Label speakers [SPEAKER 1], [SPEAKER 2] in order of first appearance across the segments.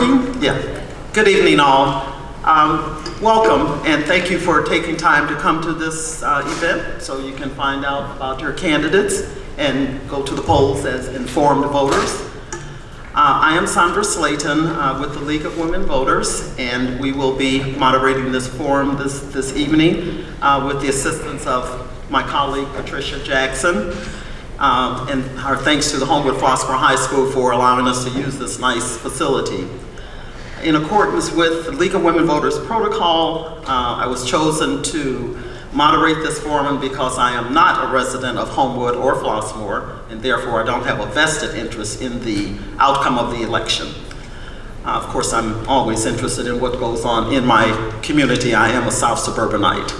[SPEAKER 1] working? Yeah. Good evening, all. Welcome, and thank you for taking time to come to this event so you can find out about your candidates and go to the polls as informed voters. I am Sandra Slayton with the League of Women Voters, and we will be moderating this forum this evening with the assistance of my colleague Patricia Jackson. And our thanks to the Homewood-Flossmoor High School for allowing us to use this nice facility. In accordance with the League of Women Voters protocol, I was chosen to moderate this forum because I am not a resident of Homewood or Flossmoor, and therefore I don't have a vested interest in the outcome of the election. Of course, I'm always interested in what goes on in my community. I am a South Suburbanite.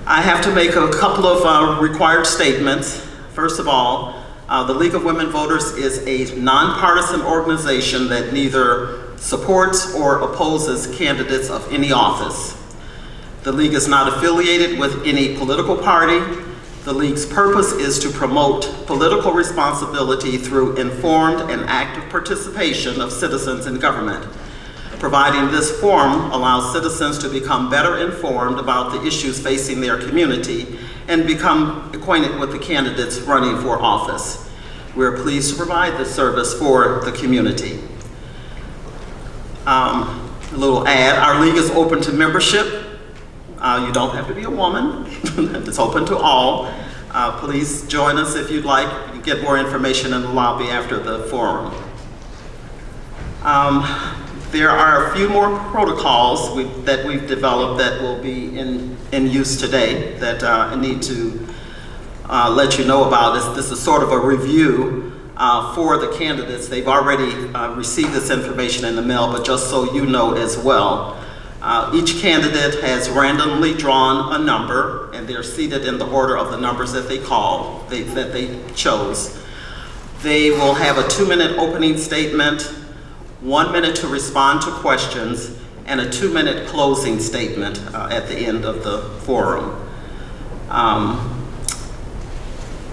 [SPEAKER 1] I have to make a couple of required statements. First of all, the League of Women Voters is a nonpartisan organization that neither supports or opposes candidates of any office. The League is not affiliated with any political party. The League's purpose is to promote political responsibility through informed and active participation of citizens in government. Providing this forum allows citizens to become better informed about the issues facing their community and become acquainted with the candidates running for office. We're pleased to provide this service for the community. A little ad, our league is open to membership. You don't have to be a woman, it's open to all. Please join us if you'd like. You can get more information in the lobby after the forum. There are a few more protocols that we've developed that will be in use today that I need to let you know about. This is sort of a review for the candidates. They've already received this information in the mail, but just so you know as well, each candidate has randomly drawn a number, and they're seated in the order of the numbers that that they chose. They will have a 2-minute opening statement, 1 minute to respond to questions, and a 2-minute closing statement at the end of the forum.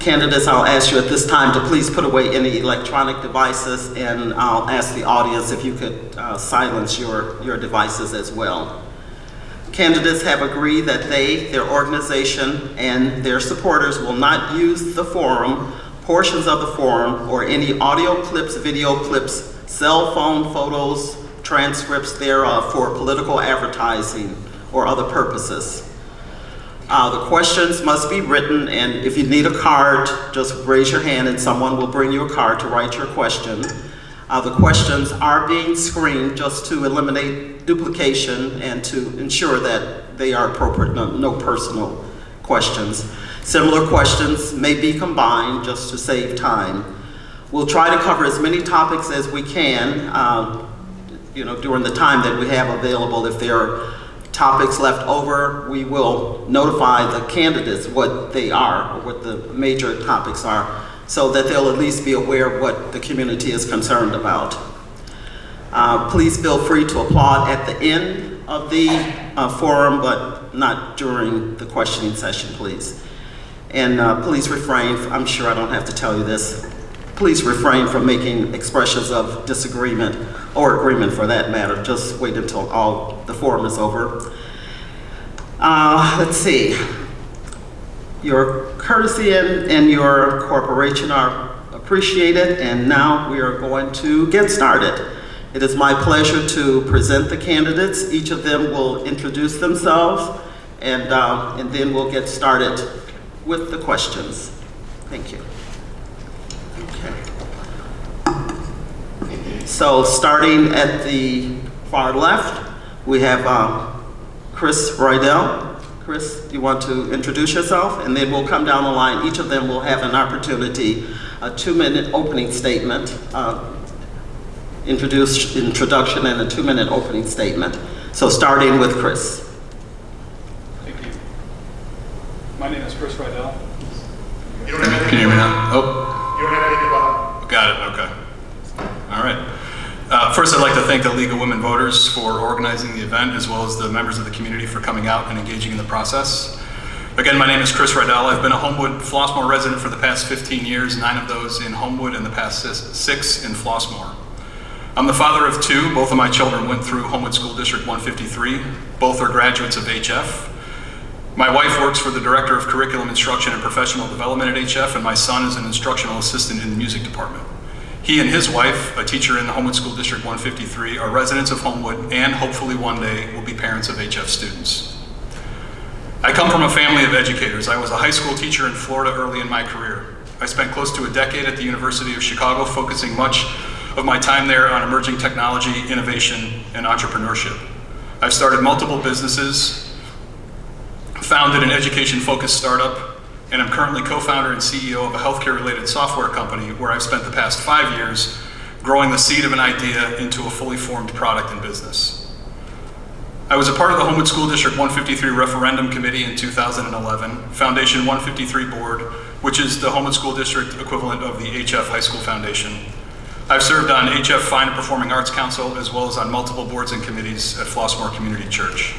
[SPEAKER 1] Candidates, I'll ask you at this time to please put away any electronic devices, and I'll ask the audience if you could silence your devices as well. Candidates have agreed that they, their organization, and their supporters will not use the forum, portions of the forum, or any audio clips, video clips, cell phone photos, transcripts thereof for political advertising or other purposes. The questions must be written, and if you need a card, just raise your hand and someone will bring you a card to write your question. The questions are being screened just to eliminate duplication and to ensure that they are appropriate, no personal questions. Similar questions may be combined just to save time. We'll try to cover as many topics as we can during the time that we have available. If there are topics left over, we will notify the candidates what they are, or what the major topics are, so that they'll at least be aware of what the community is concerned about. Please feel free to applaud at the end of the forum, but not during the questioning session, please. And please refrain, I'm sure I don't have to tell you this, please refrain from making expressions of disagreement or agreement for that matter. Just wait until all the forum is over. Let's see. Your courtesy and your cooperation are appreciated, and now we are going to get started. It is my pleasure to present the candidates. Each of them will introduce themselves, and then we'll get started with the questions. Thank you. So starting at the far left, we have Chris Roydell. Chris, do you want to introduce yourself? And then we'll come down the line. Each of them will have an opportunity, a 2-minute opening statement, introduction and a 2-minute opening statement. So starting with Chris.
[SPEAKER 2] Thank you. My name is Chris Roydell.
[SPEAKER 3] Can you hear me now? Oh.
[SPEAKER 4] You don't have to hit the button.
[SPEAKER 3] Got it, okay. All right. First, I'd like to thank the League of Women Voters for organizing the event, as well as the members of the community for coming out and engaging in the process. Again, my name is Chris Roydell. I've been a Homewood-Flossmoor resident for the past 15 years, 9 of those in Homewood and the past 6 in Flossmoor. I'm the father of two. Both of my children went through Homewood School District 153. Both are graduates of HF. My wife works for the Director of Curriculum Instruction and Professional Development at HF, and my son is an instructional assistant in the music department. He and his wife, a teacher in the Homewood School District 153, are residents of Homewood and hopefully one day will be parents of HF students. I come from a family of educators. I was a high school teacher in Florida early in my career. I spent close to a decade at the University of Chicago, focusing much of my time there on emerging technology, innovation, and entrepreneurship. I've started multiple businesses, founded an education-focused startup, and I'm currently co-founder and CEO of a healthcare-related software company where I've spent the past 5 years growing the seed of an idea into a fully formed product and business. I was a part of the Homewood School District 153 Referendum Committee in 2011, Foundation 153 Board, which is the Homewood School District equivalent of the HF High School Foundation. I've served on HF Fine and Performing Arts Council as well as on multiple boards and committees at Flossmoor Community Church.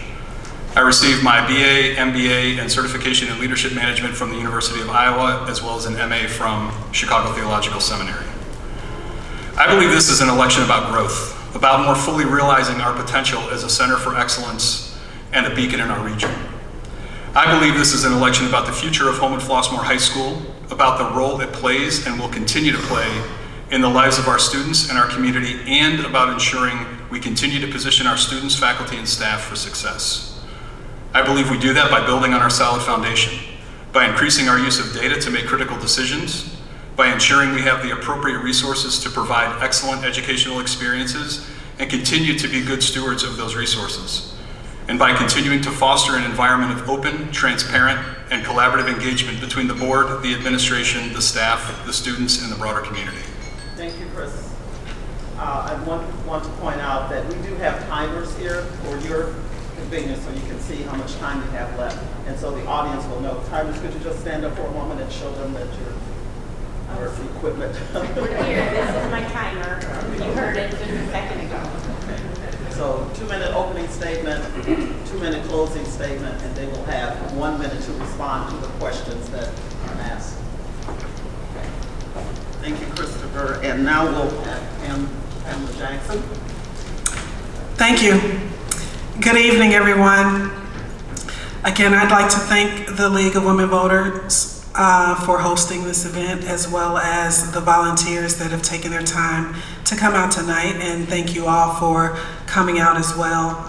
[SPEAKER 3] I received my BA, MBA, and certification in leadership management from the University of Iowa, as well as an MA from Chicago Theological Seminary. I believe this is an election about growth, about more fully realizing our potential as a center for excellence and a beacon in our region. I believe this is an election about the future of Homewood Flossmoor High School, about the role it plays and will continue to play in the lives of our students and our community, and about ensuring we continue to position our students, faculty, and staff for success. I believe we do that by building on our solid foundation, by increasing our use of data to make critical decisions, by ensuring we have the appropriate resources to provide excellent educational experiences and continue to be good stewards of those resources, and by continuing to foster an environment of open, transparent, and collaborative engagement between the board, the administration, the staff, the students, and the broader community.
[SPEAKER 1] Thank you, Chris. I want to point out that we do have timers here for your convenience so you can see how much time you have left. And so the audience will know. Timers, could you just stand up for a moment and show them that your equipment?
[SPEAKER 4] We're here. This is my timer. You heard it just a second ago.
[SPEAKER 1] So 2-minute opening statement, 2-minute closing statement, and they will have 1 minute to respond to the questions that are asked. Thank you, Christopher. And now we'll have Pamela Jackson.
[SPEAKER 5] Thank you. Good evening, everyone. Again, I'd like to thank the League of Women Voters for hosting this event, as well as the volunteers that have taken their time to come out tonight, and thank you all for coming out as well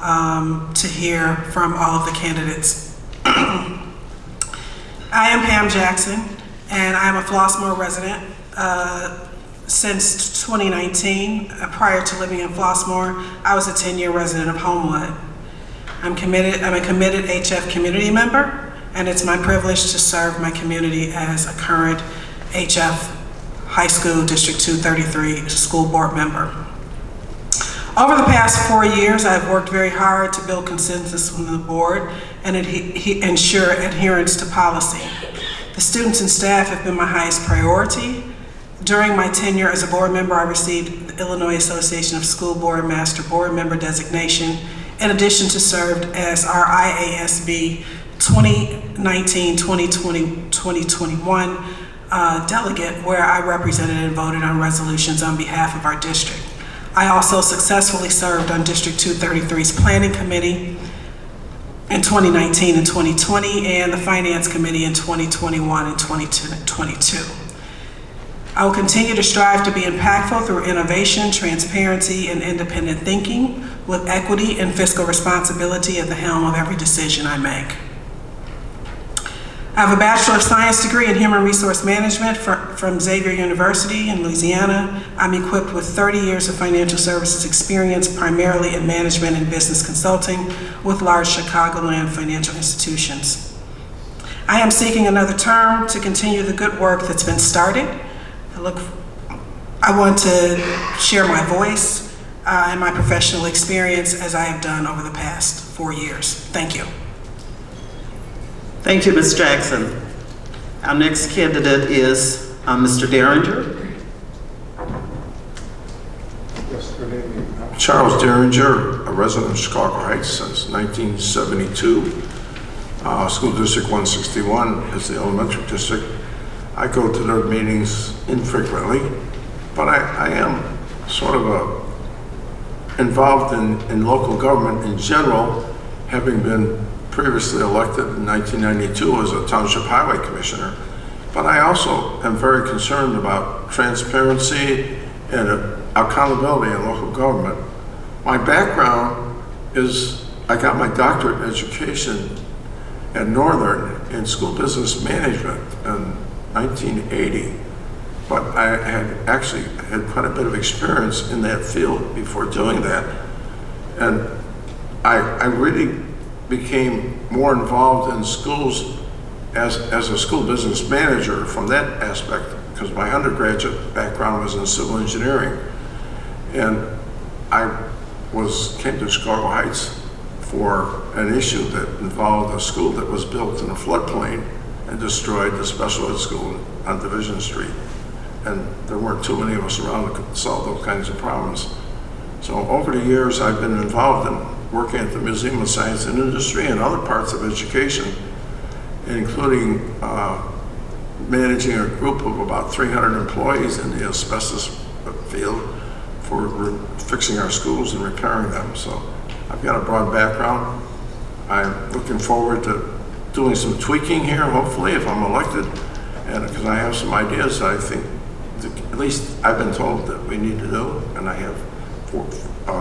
[SPEAKER 5] to hear from all of the candidates. I am Pam Jackson, and I am a Flossmoor resident since 2019. Prior to living in Flossmoor, I was a 10-year resident of Homewood. I'm a committed HF community member, and it's my privilege to serve my community as a current HF High School District 233 school board member. Over the past 4 years, I've worked very hard to build consensus from the board and ensure adherence to policy. The students and staff have been my highest priority. During my tenure as a board member, I received the Illinois Association of School Board Master Board Member designation, in addition to served as our IASB 2019-2020-2021 delegate, where I represented and voted on resolutions on behalf of our district. I also successfully served on District 233's Planning Committee in 2019 and 2020, and the Finance Committee in 2021 and 2022. I will continue to strive to be impactful through innovation, transparency, and independent thinking, with equity and fiscal responsibility at the helm of every decision I make. I have a Bachelor of Science degree in Human Resource Management from Xavier University in Louisiana. I'm equipped with 30 years of financial services experience, primarily in management and business consulting with large Chicagoland financial institutions. I am seeking another term to continue the good work that's been started. I want to share my voice and my professional experience as I have done over the past 4 years. Thank you.
[SPEAKER 1] Thank you, Ms. Jackson. Our next candidate is Mr. Derringer.
[SPEAKER 6] Yes, good evening. Charles Derringer, a resident of Chicago Heights since 1972. School District 161 is the elementary district. I go to their meetings infrequently, but I am sort of a involved in local government in general, having been previously elected in 1992 as a Township Highway Commissioner. But I also am very concerned about transparency and accountability in local government. My background is, I got my doctorate in education at Northern in school business management in 1980. But I had actually had quite a bit of experience in that field before doing that. And I really became more involved in schools as a school business manager from that aspect, because my undergraduate background was in civil engineering. And I came to Chicago Heights for an issue that involved a school that was built in a floodplain and destroyed the special ed school on Division Street. And there weren't too many of us around that could solve those kinds of problems. So over the years, I've been involved in working at the Museum of Science and Industry and other parts of education, including managing a group of about 300 employees in the asbestos field for fixing our schools and repairing them. So I've got a broad background. I'm looking forward to doing some tweaking here, hopefully, if I'm elected, and because I have some ideas that I think, at least I've been told that we need to do, and I have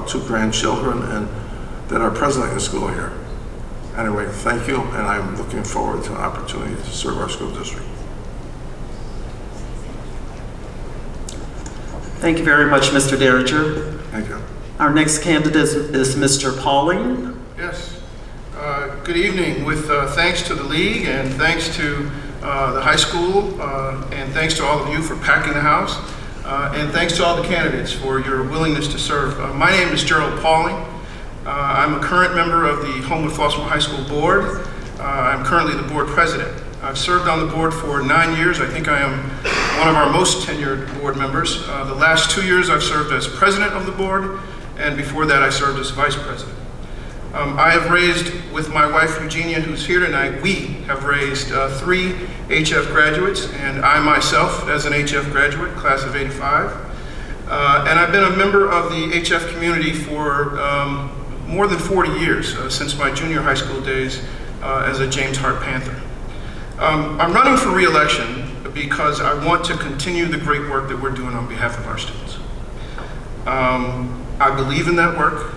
[SPEAKER 6] two grandchildren and that are present in school here. Anyway, thank you, and I'm looking forward to an opportunity to serve our school district.
[SPEAKER 1] Thank you very much, Mr. Derringer.
[SPEAKER 6] Thank you.
[SPEAKER 1] Our next candidate is Mr. Pauling.
[SPEAKER 7] Yes. Good evening. With thanks to the league and thanks to the high school and thanks to all of you for packing the house and thanks to all the candidates for your willingness to serve. My name is Gerald Pauling. I'm a current member of the Homewood Flossmoor High School Board. I'm currently the board president. I've served on the board for 9 years. I think I am one of our most tenured board members. The last 2 years I've served as president of the board, and before that I served as vice president. I have raised, with my wife Eugenia, who's here tonight, we have raised 3 HF graduates, and I myself as an HF graduate, class of '85. And I've been a member of the HF community for more than 40 years, since my junior high school days as a James Hart Panther. I'm running for re-election because I want to continue the great work that we're doing on behalf of our students. I believe in that work.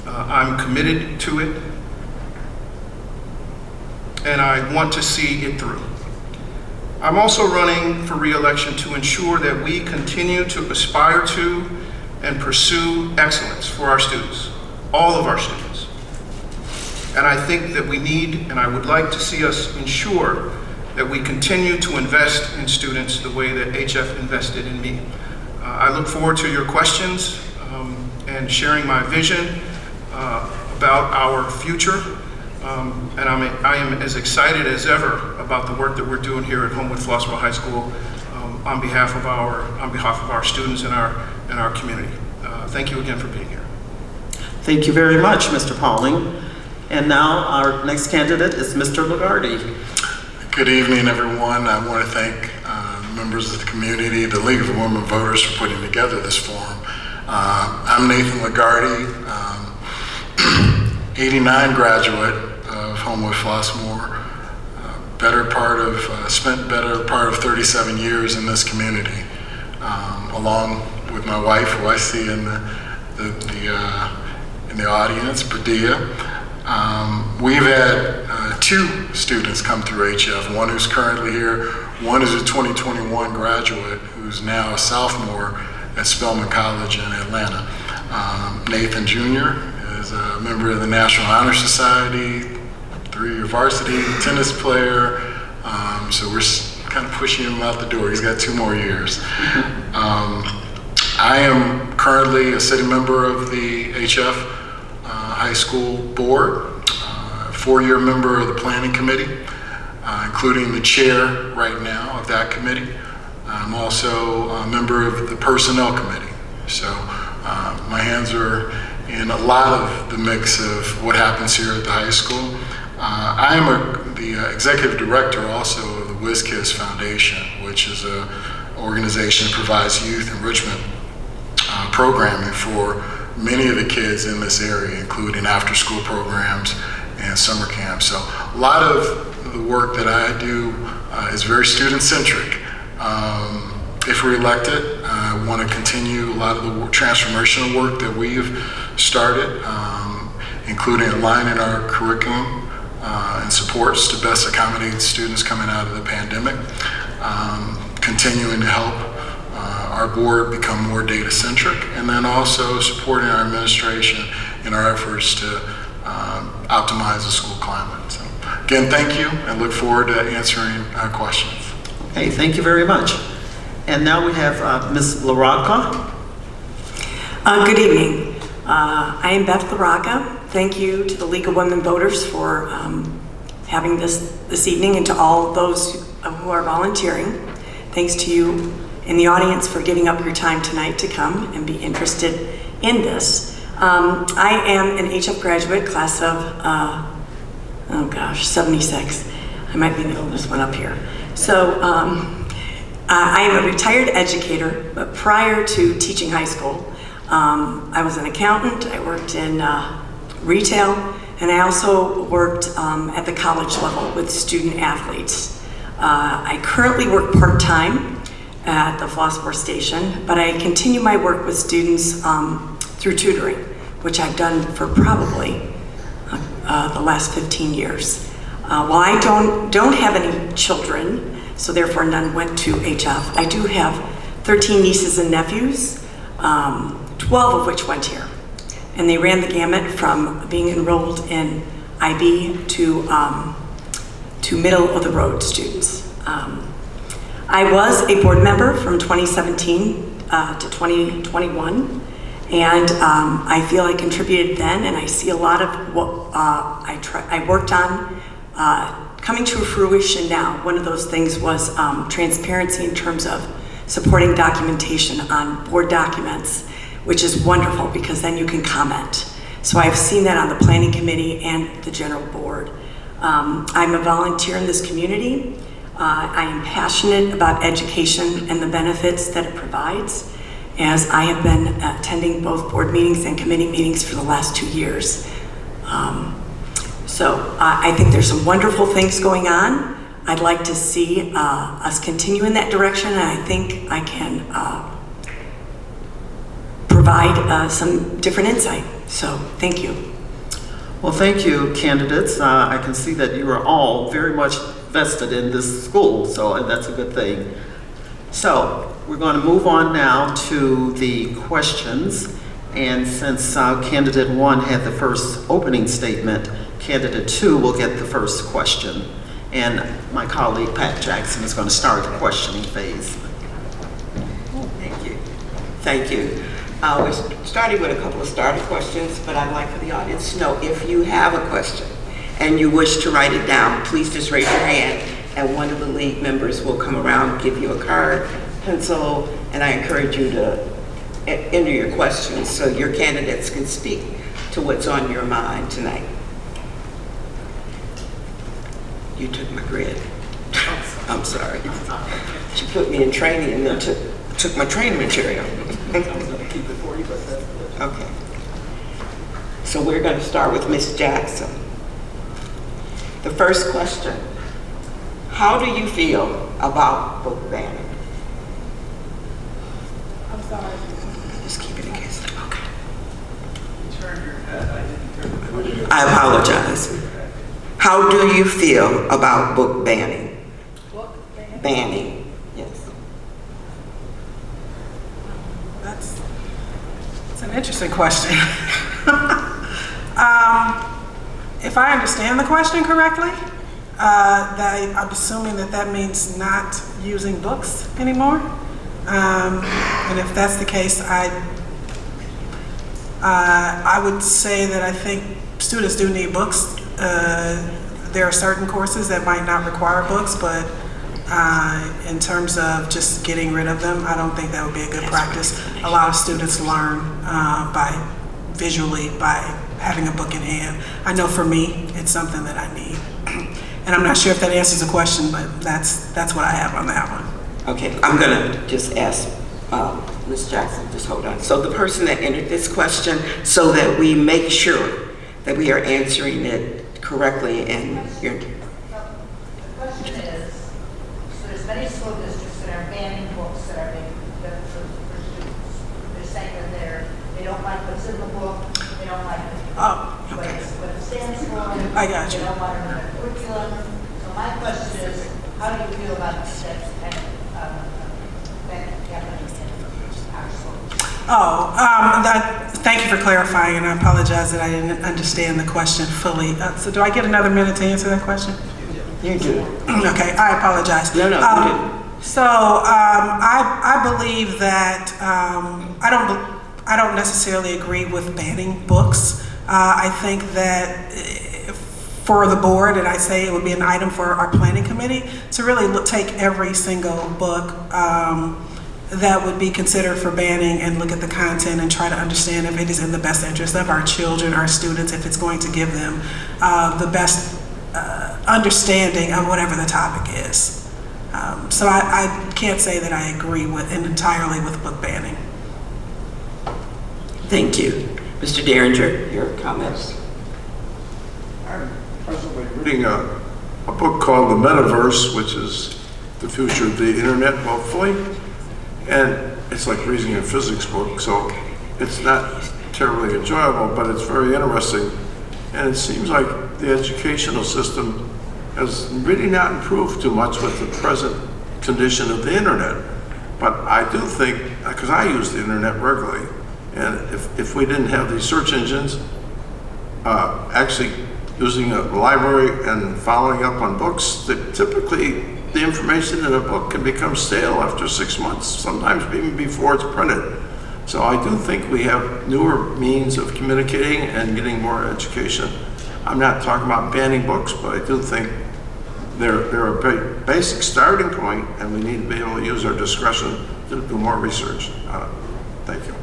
[SPEAKER 7] I'm committed to it, and I want to see it through. I'm also running for re-election to ensure that we continue to aspire to and pursue excellence for our students, all of our students. And I think that we need, and I would like to see us ensure that we continue to invest in students the way that HF invested in me. I look forward to your questions and sharing my vision about our future. And I am as excited as ever about the work that we're doing here at Homewood Flossmoor High School on behalf of our students and our community. Thank you again for being here.
[SPEAKER 1] Thank you very much, Mr. Pauling. And now our next candidate is Mr. Lagarde.
[SPEAKER 8] Good evening, everyone. I want to thank members of the community, the League of Women Voters, for putting together this forum. I'm Nathan Lagarde, 89 graduate of Homewood Flossmoor. Spent better part of 37 years in this community, along with my wife, who I see in the audience, Padilla. We've had 2 students come through HF, one who's currently here, one is a 2021 graduate who's now a sophomore at Spelman College in Atlanta. Nathan Jr. is a member of the National Honor Society, 3-year varsity tennis player, so we're kind of pushing him out the door. He's got 2 more years. I am currently a city member of the HF High School Board, 4-year member of the Planning Committee, including the chair right now of that committee. I'm also a member of the Personnel Committee. So my hands are in a lot of the mix of what happens here at the high school. I am the executive director also of the WizKids Foundation, which is an organization that provides youth enrichment programming for many of the kids in this area, including after-school programs and summer camps. So a lot of the work that I do is very student-centric. If we're elected, I want to continue a lot of the transformational work that we've started, including aligning our curriculum and supports to best accommodate students coming out of the pandemic, continuing to help our board become more data-centric, and then also supporting our administration in our efforts to optimize the school climate. So, again, thank you, and look forward to answering questions.
[SPEAKER 1] Okay, thank you very much. And now we have Ms. LaRocca.
[SPEAKER 9] Good evening. I am Beth LaRocca. Thank you to the League of Women Voters for having this evening, and to all those who are volunteering. Thanks to you in the audience for giving up your time tonight to come and be interested in this. I am an HF graduate, class of, 76. I might be the oldest one up here. So I am a retired educator, but prior to teaching high school, I was an accountant. I worked in retail, and I also worked at the college level with student athletes. I currently work part-time at the Flossmoor Station, but I continue my work with students through tutoring, which I've done for probably the last 15 years. While I don't have any children, so therefore none went to HF, I do have 13 nieces and nephews, 12 of which went here. And they ran the gamut from being enrolled in IB to middle of the road students. I was a board member from 2017 to 2021, and I feel I contributed then, and I see a lot of what I worked on coming to fruition now. One of those things was transparency in terms of supporting documentation on board documents, which is wonderful because then you can comment. So I've seen that on the planning committee and the general board. I'm a volunteer in this community. I am passionate about education and the benefits that it provides, as I have been attending both board meetings and committee meetings for the last 2 years. So I think there's some wonderful things going on. I'd like to see us continue in that direction, and I think I can provide some different insight. So thank you.
[SPEAKER 1] Well, thank you, candidates. I can see that you are all very much vested in this school, so that's a good thing. So we're going to move on now to the questions. And since candidate 1 had the first opening statement, candidate 2 will get the first question. And my colleague, Pat Jackson, is going to start the questioning phase.
[SPEAKER 10] Thank you. Thank you. We're starting with a couple of starter questions, but I'd like for the audience to know if you have a question and you wish to write it down, please just raise your hand and one of the league members will come around, give you a card, pencil, and I encourage you to enter your questions so your candidates can speak to what's on your mind tonight. You took my grid. I'm sorry. She put me in training and then took my training material. I was going to keep it for you, but that's good. Okay. So we're going to start with Ms. Jackson. The first question, how do you feel about book banning?
[SPEAKER 5] I'm sorry.
[SPEAKER 10] Just keep it in case. Okay. I apologize. How do you feel about book banning?
[SPEAKER 5] Book banning?
[SPEAKER 10] Banning, yes.
[SPEAKER 5] That's an interesting question. If I understand the question correctly, I'm assuming that means not using books anymore. And if that's the case, I would say that I think students do need books. There are certain courses that might not require books, but in terms of just getting rid of them, I don't think that would be a good practice. A lot of students learn visually by having a book in hand. I know for me, it's something that I need. And I'm not sure if that answers the question, but that's what I have on that one.
[SPEAKER 10] Okay, I'm gonna just ask Ms. Jackson, just hold on. So the person that entered this question, so that we make sure that we are answering it correctly and you're...
[SPEAKER 11] The question is, so there's many school districts that are banning books that are being, for students. They're saying that they don't like what's in the book, they don't like what it stands for.
[SPEAKER 5] I got you.
[SPEAKER 11] They don't want it in their curriculum. So my question is, how do you feel about that kind of that happening in our schools?
[SPEAKER 5] Thank you for clarifying, and I apologize that I didn't understand the question fully. So do I get another minute to answer that question?
[SPEAKER 10] You do.
[SPEAKER 5] Okay, I apologize.
[SPEAKER 10] No, you didn't.
[SPEAKER 5] So I believe that I don't necessarily agree with banning books. I think that for the board, and I say it would be an item for our planning committee to really take every single book that would be considered for banning and look at the content and try to understand if it is in the best interest of our children, our students, if it's going to give them the best understanding of whatever the topic is. So I can't say that I agree with entirely with book banning.
[SPEAKER 10] Thank you. Mr. Derringer, your comments?
[SPEAKER 6] I'm presently reading a book called The Metaverse, which is the future of the internet, hopefully. And it's like reading a physics book, so it's not terribly enjoyable, but it's very interesting. And it seems like the educational system has really not improved too much with the present condition of the internet. But I do think, because I use the internet regularly, and if we didn't have these search engines, actually using a library and following up on books, that typically the information in a book can become stale after 6 months, sometimes even before it's printed. So I do think we have newer means of communicating and getting more education. I'm not talking about banning books, but I do think they're a basic starting point, and we need to be able to use our discretion to do more research on it. Thank you.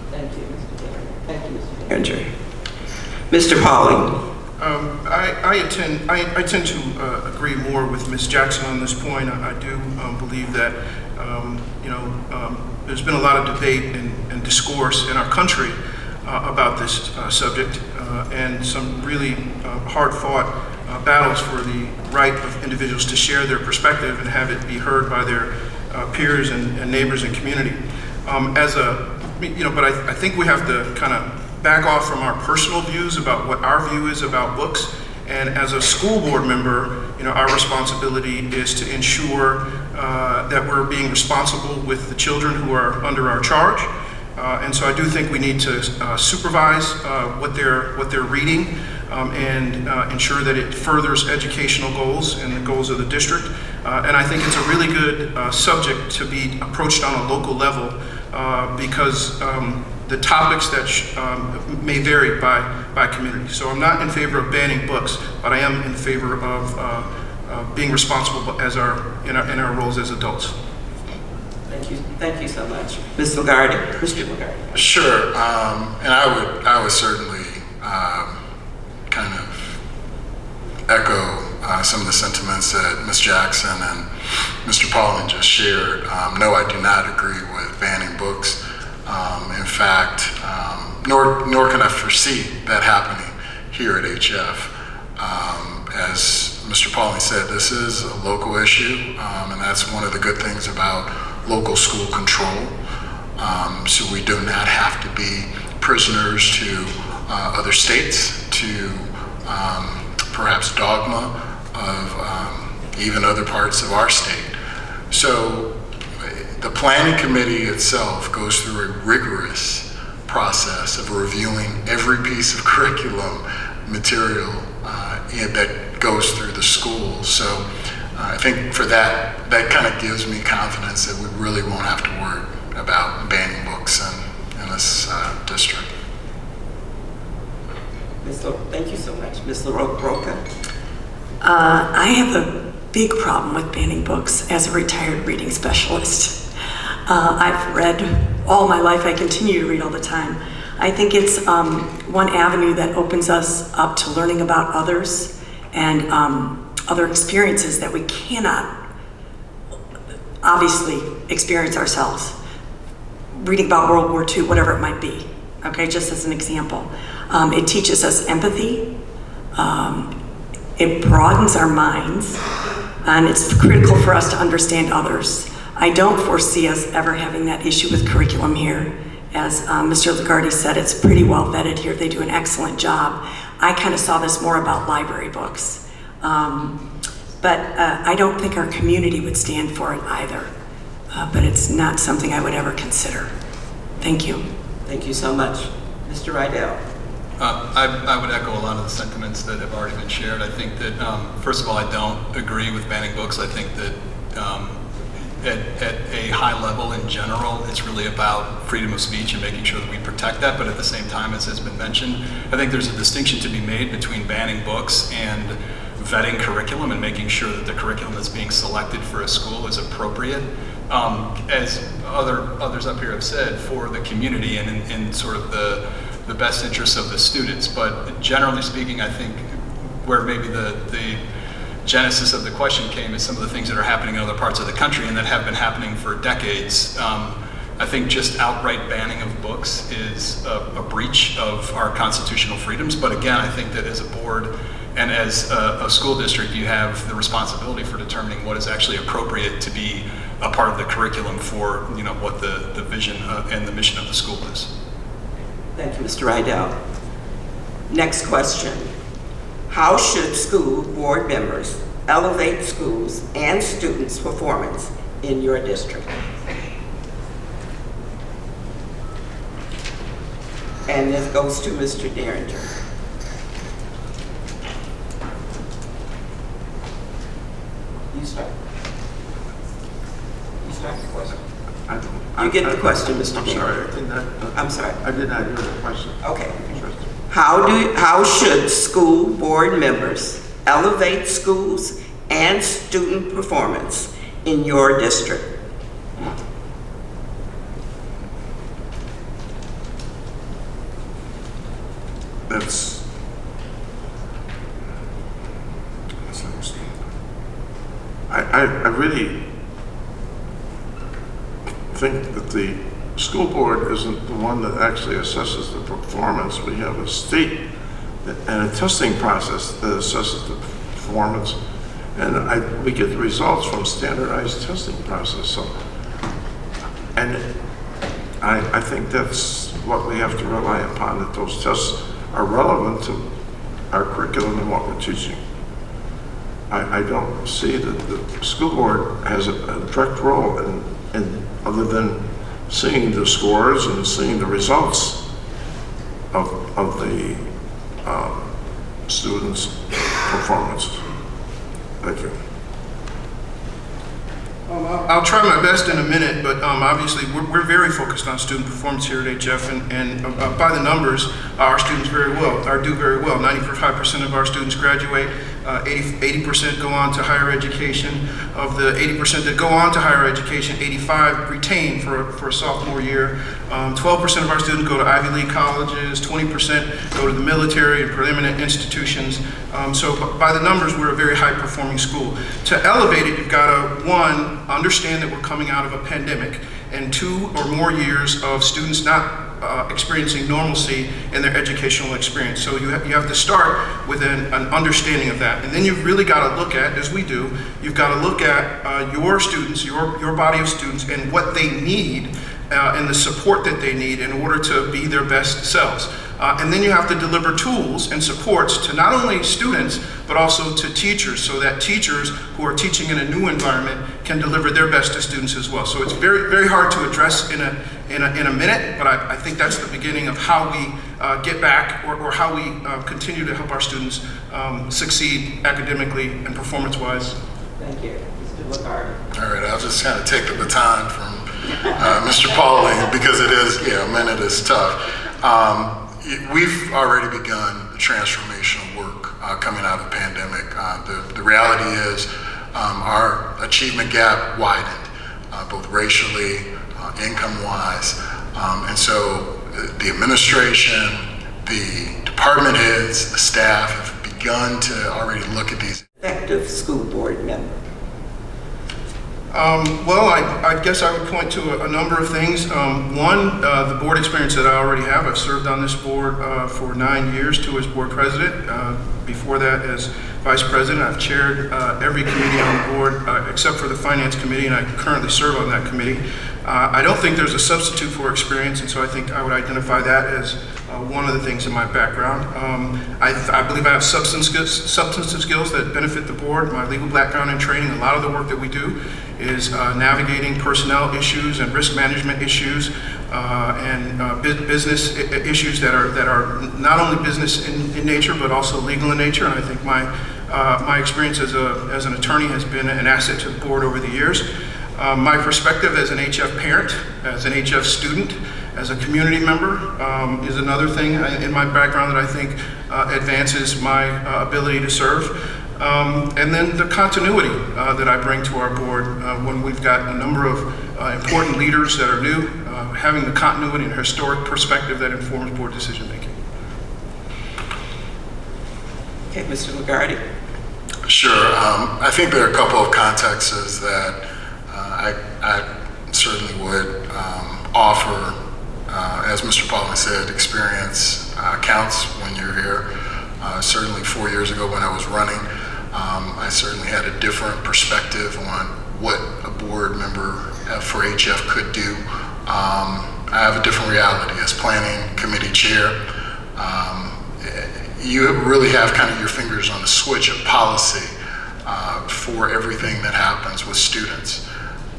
[SPEAKER 10] Thank you, Mr. Derringer. Thank you, Mr. Derringer. Mr. Pauling.
[SPEAKER 7] I tend to agree more with Ms. Jackson on this point. I do believe that there's been a lot of debate and discourse in our country about this subject, and some really hard-fought battles for the right of individuals to share their perspective and have it be heard by their peers and neighbors and community. But I think we have to kind of back off from our personal views about what our view is about books. And as a school board member, our responsibility is to ensure that we're being responsible with the children who are under our charge. And so I do think we need to supervise what they're reading and ensure that it furthers educational goals and the goals of the district. And I think it's a really good subject to be approached on a local level because the topics that may vary by community. So I'm not in favor of banning books, but I am in favor of being responsible in our roles as adults.
[SPEAKER 10] Thank you so much. Ms. Lagarde. Mr. Lagarde.
[SPEAKER 8] Sure, and I would certainly kind of echo some of the sentiments that Ms. Jackson and Mr. Pauling just shared. No, I do not agree with banning books. In fact, nor can I foresee that happening here at HF. As Mr. Pauling said, this is a local issue, and that's one of the good things about local school control. So we do not have to be prisoners to other states, to perhaps dogma of even other parts of our state. So the planning committee itself goes through a rigorous process of reviewing every piece of curriculum material that goes through the schools. So I think for that kind of gives me confidence that we really won't have to worry about banning books in this district.
[SPEAKER 10] Thank you so much. Ms. LaRocca.
[SPEAKER 9] I have a big problem with banning books as a retired reading specialist. I've read all my life. I continue to read all the time. I think it's one avenue that opens us up to learning about others and other experiences that we cannot obviously experience ourselves. Reading about World War II, whatever it might be, okay, just as an example. It teaches us empathy, it broadens our minds, and it's critical for us to understand others. I don't foresee us ever having that issue with curriculum here. As Mr. Lagarde said, it's pretty well vetted here. They do an excellent job. I kind of saw this more about library books. But I don't think our community would stand for it either. But it's not something I would ever consider. Thank you.
[SPEAKER 10] Thank you so much. Mr. Rydell.
[SPEAKER 3] I would echo a lot of the sentiments that have already been shared. I think that, first of all, I don't agree with banning books. I think that at a high level in general, it's really about freedom of speech and making sure that we protect that. But at the same time, as has been mentioned, I think there's a distinction to be made between banning books and vetting curriculum and making sure that the curriculum that's being selected for a school is appropriate, as others up here have said, for the community and in sort of the best interests of the students. But generally speaking, I think where maybe the genesis of the question came is some of the things that are happening in other parts of the country and that have been happening for decades. I think just outright banning of books is a breach of our constitutional freedoms. But again, I think that as a board and as a school district, you have the responsibility for determining what is actually appropriate to be a part of the curriculum for, you know, what the vision and the mission of the school is.
[SPEAKER 10] Thank you, Mr. Rydell. Next question. How should school board members elevate schools and students' performance in your district? And this goes to Mr. Derringer. You start. You start the question. You get the question, Mr.
[SPEAKER 6] I'm sorry, I did not hear the question.
[SPEAKER 10] Okay. How should school board members elevate schools and student performance in your district?
[SPEAKER 6] I really think that the school board isn't the one that actually assesses the performance. We have a state and a testing process that assesses the performance, and we get the results from standardized testing process. So, and I think that's what we have to rely upon, that those tests are relevant to our curriculum and what we're teaching. I don't see that the school board has a direct role in other than seeing the scores and seeing the results of the students' performances. Thank you.
[SPEAKER 7] I'll try my best in a minute, but obviously we're very focused on student performance here at HF, and by the numbers, our students do very well. 95% of our students graduate, 80% go on to higher education. Of the 80% that go on to higher education, 85 retain for a sophomore year. 12% of our students go to Ivy League colleges, 20% go to the military and preeminent institutions. So by the numbers, we're a very high performing school. To elevate it, you've got to, one, understand that we're coming out of a pandemic, and 2 or more years of students not experiencing normalcy in their educational experience. So you have to start with an understanding of that. And then you've really got to look at, as we do, you've got to look at your students, your body of students, and what they need and the support that they need in order to be their best selves. And then you have to deliver tools and supports to not only students, but also to teachers, so that teachers who are teaching in a new environment can deliver their best to students as well. So it's very, very hard to address in a minute, but I think that's the beginning of how we get back, or how we continue to help our students succeed academically and performance-wise.
[SPEAKER 10] Thank you. Mr. Lagarde.
[SPEAKER 8] All right, I'll just kind of take the baton from Mr. Pauling, because it is, a minute is tough. We've already begun transformational work coming out of the pandemic. The reality is our achievement gap widened, both racially, income-wise, and so the administration, the department heads, the staff have begun to already look at these.
[SPEAKER 10] Effective school board member.
[SPEAKER 7] Well, I guess I would point to a number of things. One, the board experience that I already have. I've served on this board for 9 years, 2 as board president. Before that, as vice president, I've chaired every committee on the board except for the finance committee, and I currently serve on that committee. I don't think there's a substitute for experience, and so I think I would identify that as one of the things in my background. I believe I have substantive skills that benefit the board. My legal background and training, a lot of the work that we do is navigating personnel issues and risk management issues and business issues that are not only business in nature but also legal in nature. And I think my experience as an attorney has been an asset to the board over the years. My perspective as an HF parent, as an HF student, as a community member is another thing in my background that I think advances my ability to serve. And then the continuity that I bring to our board when we've got a number of important leaders that are new, having the continuity and historic perspective that informs board decision making.
[SPEAKER 10] Okay, Mr. Lagarde.
[SPEAKER 8] Sure. I think there are a couple of contexts that I certainly would offer. As Mr. Pauling said, experience counts when you're here. Certainly 4 years ago when I was running, I certainly had a different perspective on what a board member for HF could do. I have a different reality as planning committee chair. You really have kind of your fingers on the switch of policy for everything that happens with students.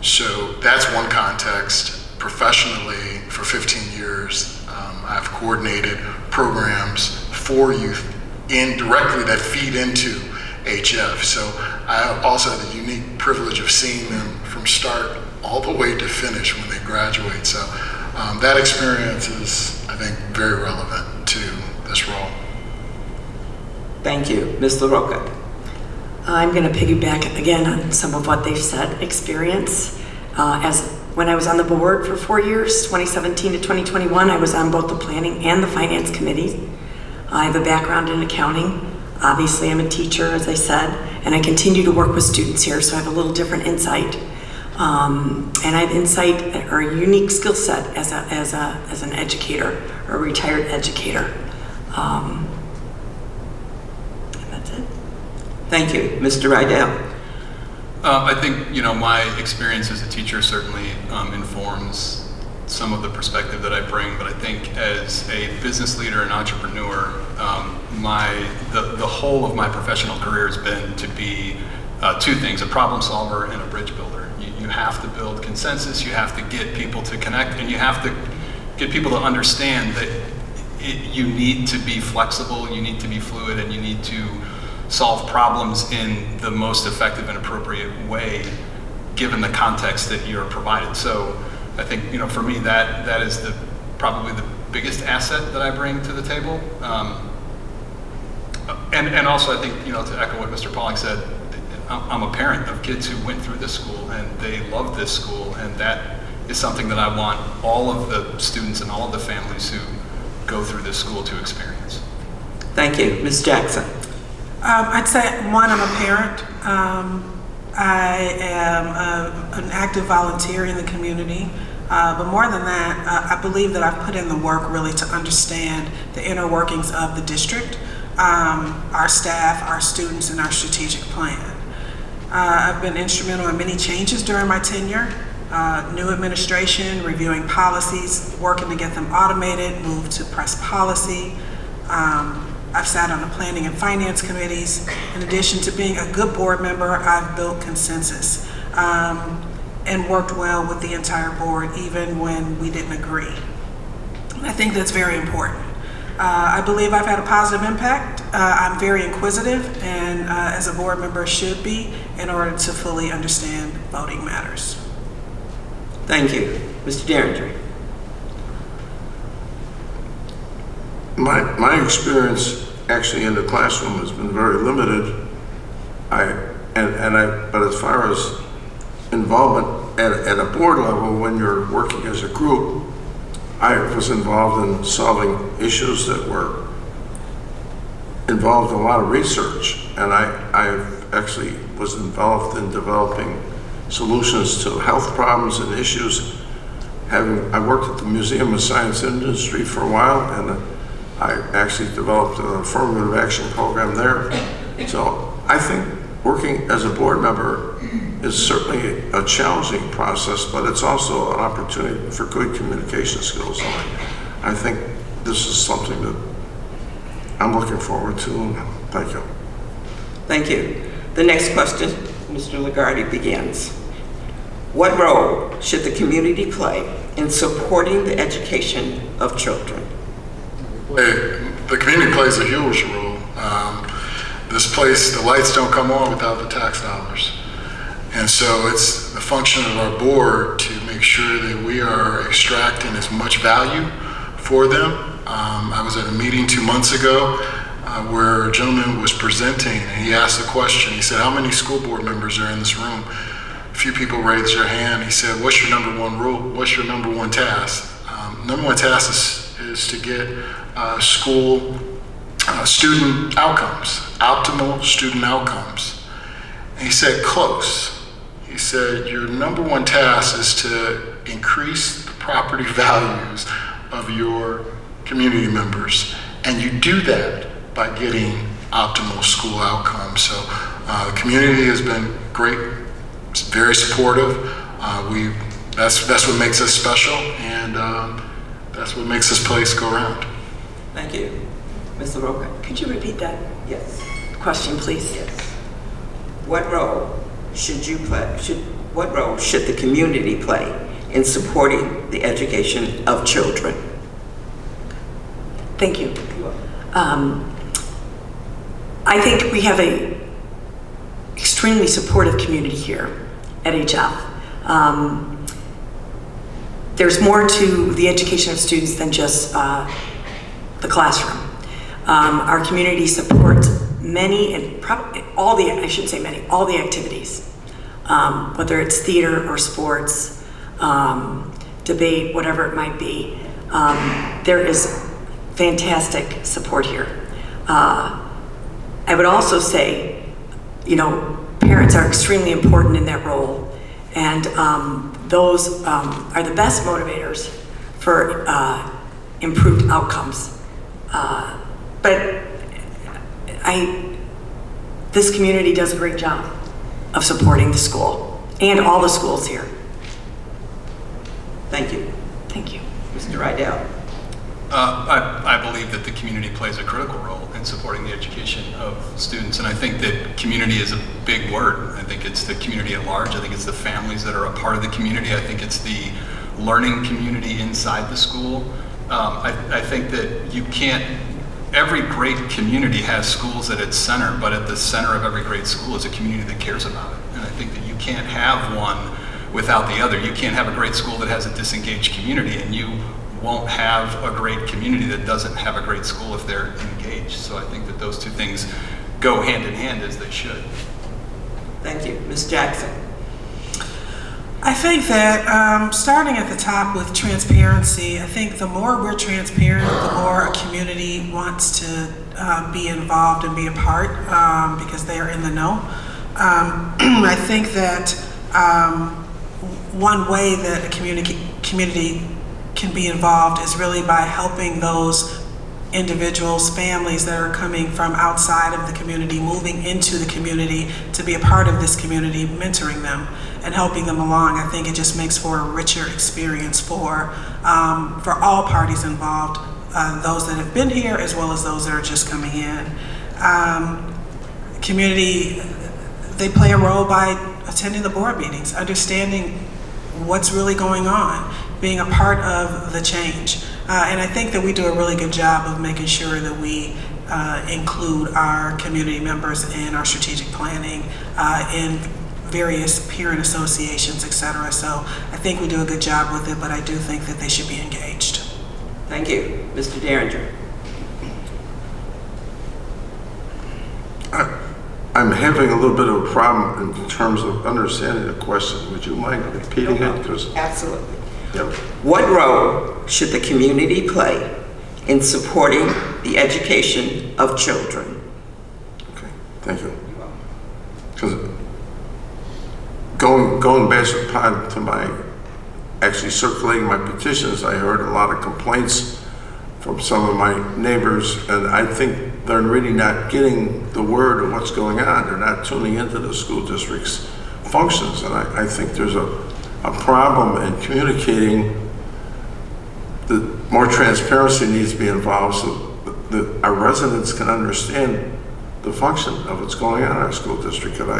[SPEAKER 8] So that's one context. Professionally, for 15 years, I've coordinated programs for youth indirectly that feed into HF. So I also have the unique privilege of seeing them from start all the way to finish when they graduate. So that experience is, I think, very relevant to this role.
[SPEAKER 10] Thank you. Ms. LaRocca.
[SPEAKER 9] I'm going to piggyback again on some of what they've said. Experience. When I was on the board for 4 years, 2017 to 2021, I was on both the planning and the finance committee. I have a background in accounting. Obviously, I'm a teacher, as I said, and I continue to work with students here, so I have a little different insight. And I have insight or a unique skill set as an educator or a retired educator. And that's it.
[SPEAKER 10] Thank you. Mr. Rydell.
[SPEAKER 3] I think, my experience as a teacher certainly informs some of the perspective that I bring, but I think as a business leader and entrepreneur, the whole of my professional career has been to be two things: a problem solver and a bridge builder. You have to build consensus, you have to get people to connect, and you have to get people to understand that you need to be flexible, you need to be fluid, and you need to solve problems in the most effective and appropriate way given the context that you're provided. So I think, for me, that is probably the biggest asset that I bring to the table. And also I think, to echo what Mr. Pauling said, I'm a parent of kids who went through this school and they love this school, and that is something that I want all of the students and all of the families who go through this school to experience.
[SPEAKER 10] Thank you. Ms. Jackson.
[SPEAKER 5] I'd say, one, I'm a parent. I am an active volunteer in the community. But more than that, I believe that I've put in the work really to understand the inner workings of the district, our staff, our students, and our strategic plan. I've been instrumental in many changes during my tenure. New administration, reviewing policies, working to get them automated, move to press policy. I've sat on the planning and finance committees. In addition to being a good board member, I've built consensus and worked well with the entire board, even when we didn't agree. I think that's very important. I believe I've had a positive impact. I'm very inquisitive, and as a board member should be, in order to fully understand voting matters.
[SPEAKER 10] Thank you. Mr. Derringer.
[SPEAKER 6] My experience actually in the classroom has been very limited. But as far as involvement at a board level, when you're working as a group, I was involved in solving issues that were involved in a lot of research, and I actually was involved in developing solutions to health problems and issues. I worked at the Museum of Science and Industry for a while, and I actually developed an affirmative action program there. So I think working as a board member is certainly a challenging process, but it's also an opportunity for good communication skills. And I think this is something that I'm looking forward to. Thank you.
[SPEAKER 10] Thank you. The next question, Mr. Lagarde begins. What role should the community play in supporting the education of children?
[SPEAKER 8] The community plays a huge role. This place, the lights don't come on without the tax dollars. And so it's the function of our board to make sure that we are extracting as much value for them. I was at a meeting 2 months ago where a gentleman was presenting, and he asked a question. He said, how many school board members are in this room? A few people raised their hand. He said, what's your number one rule? What's your number one task? Number one task is to get student outcomes, optimal student outcomes. And he said, close. He said, your number one task is to increase the property values of your community members. And you do that by getting optimal school outcomes. So the community has been great, very supportive. That's what makes us special, and that's what makes this place go around.
[SPEAKER 10] Thank you. Ms. LaRocca?
[SPEAKER 9] Could you repeat that
[SPEAKER 10] Yes.
[SPEAKER 9] question, please?
[SPEAKER 10] Yes. What role should the community play in supporting the education of children?
[SPEAKER 9] Thank you. I think we have a extremely supportive community here at HF. There's more to the education of students than just the classroom. Our community supports many and probably all the activities, whether it's theater or sports, debate, whatever it might be. There is fantastic support here. I would also say, parents are extremely important in that role, and those are the best motivators for improved outcomes. But this community does a great job of supporting the school and all the schools here.
[SPEAKER 10] Thank you.
[SPEAKER 9] Thank you.
[SPEAKER 10] Mr. Rydell?
[SPEAKER 3] I believe that the community plays a critical role in supporting the education of students, and I think that community is a big word. I think it's the community at large. I think it's the families that are a part of the community. I think it's the learning community inside the school. I think that every great community has schools at its center, but at the center of every great school is a community that cares about it. And I think that you can't have one without the other. You can't have a great school that has a disengaged community, and you won't have a great community that doesn't have a great school if they're engaged. So I think that those two things go hand in hand, as they should.
[SPEAKER 10] Thank you. Ms. Jackson?
[SPEAKER 5] I think that starting at the top with transparency, I think the more we're transparent, the more a community wants to be involved and be a part because they are in the know. I think that one way that a community can be involved is really by helping those individuals, families that are coming from outside of the community, moving into the community to be a part of this community, mentoring them and helping them along. I think it just makes for a richer experience for all parties involved, those that have been here as well as those that are just coming in. Community, they play a role by attending the board meetings, understanding what's really going on, being a part of the change. And I think that we do a really good job of making sure that we include our community members in our strategic planning, in various parent associations, etc. So I think we do a good job with it, but I do think that they should be engaged.
[SPEAKER 10] Thank you. Mr. Derringer?
[SPEAKER 6] I'm having a little bit of a problem in terms of understanding the question. Would you mind repeating it?
[SPEAKER 10] Absolutely.
[SPEAKER 6] Yep.
[SPEAKER 10] What role should the community play in supporting the education of children?
[SPEAKER 6] Okay, thank you. going back to my, actually circulating my petitions, I heard a lot of complaints from some of my neighbors, and I think they're really not getting the word of what's going on. They're not tuning into the school district's functions, and I think there's a problem in communicating. More transparency needs to be involved so that our residents can understand the function of what's going on in our school district. And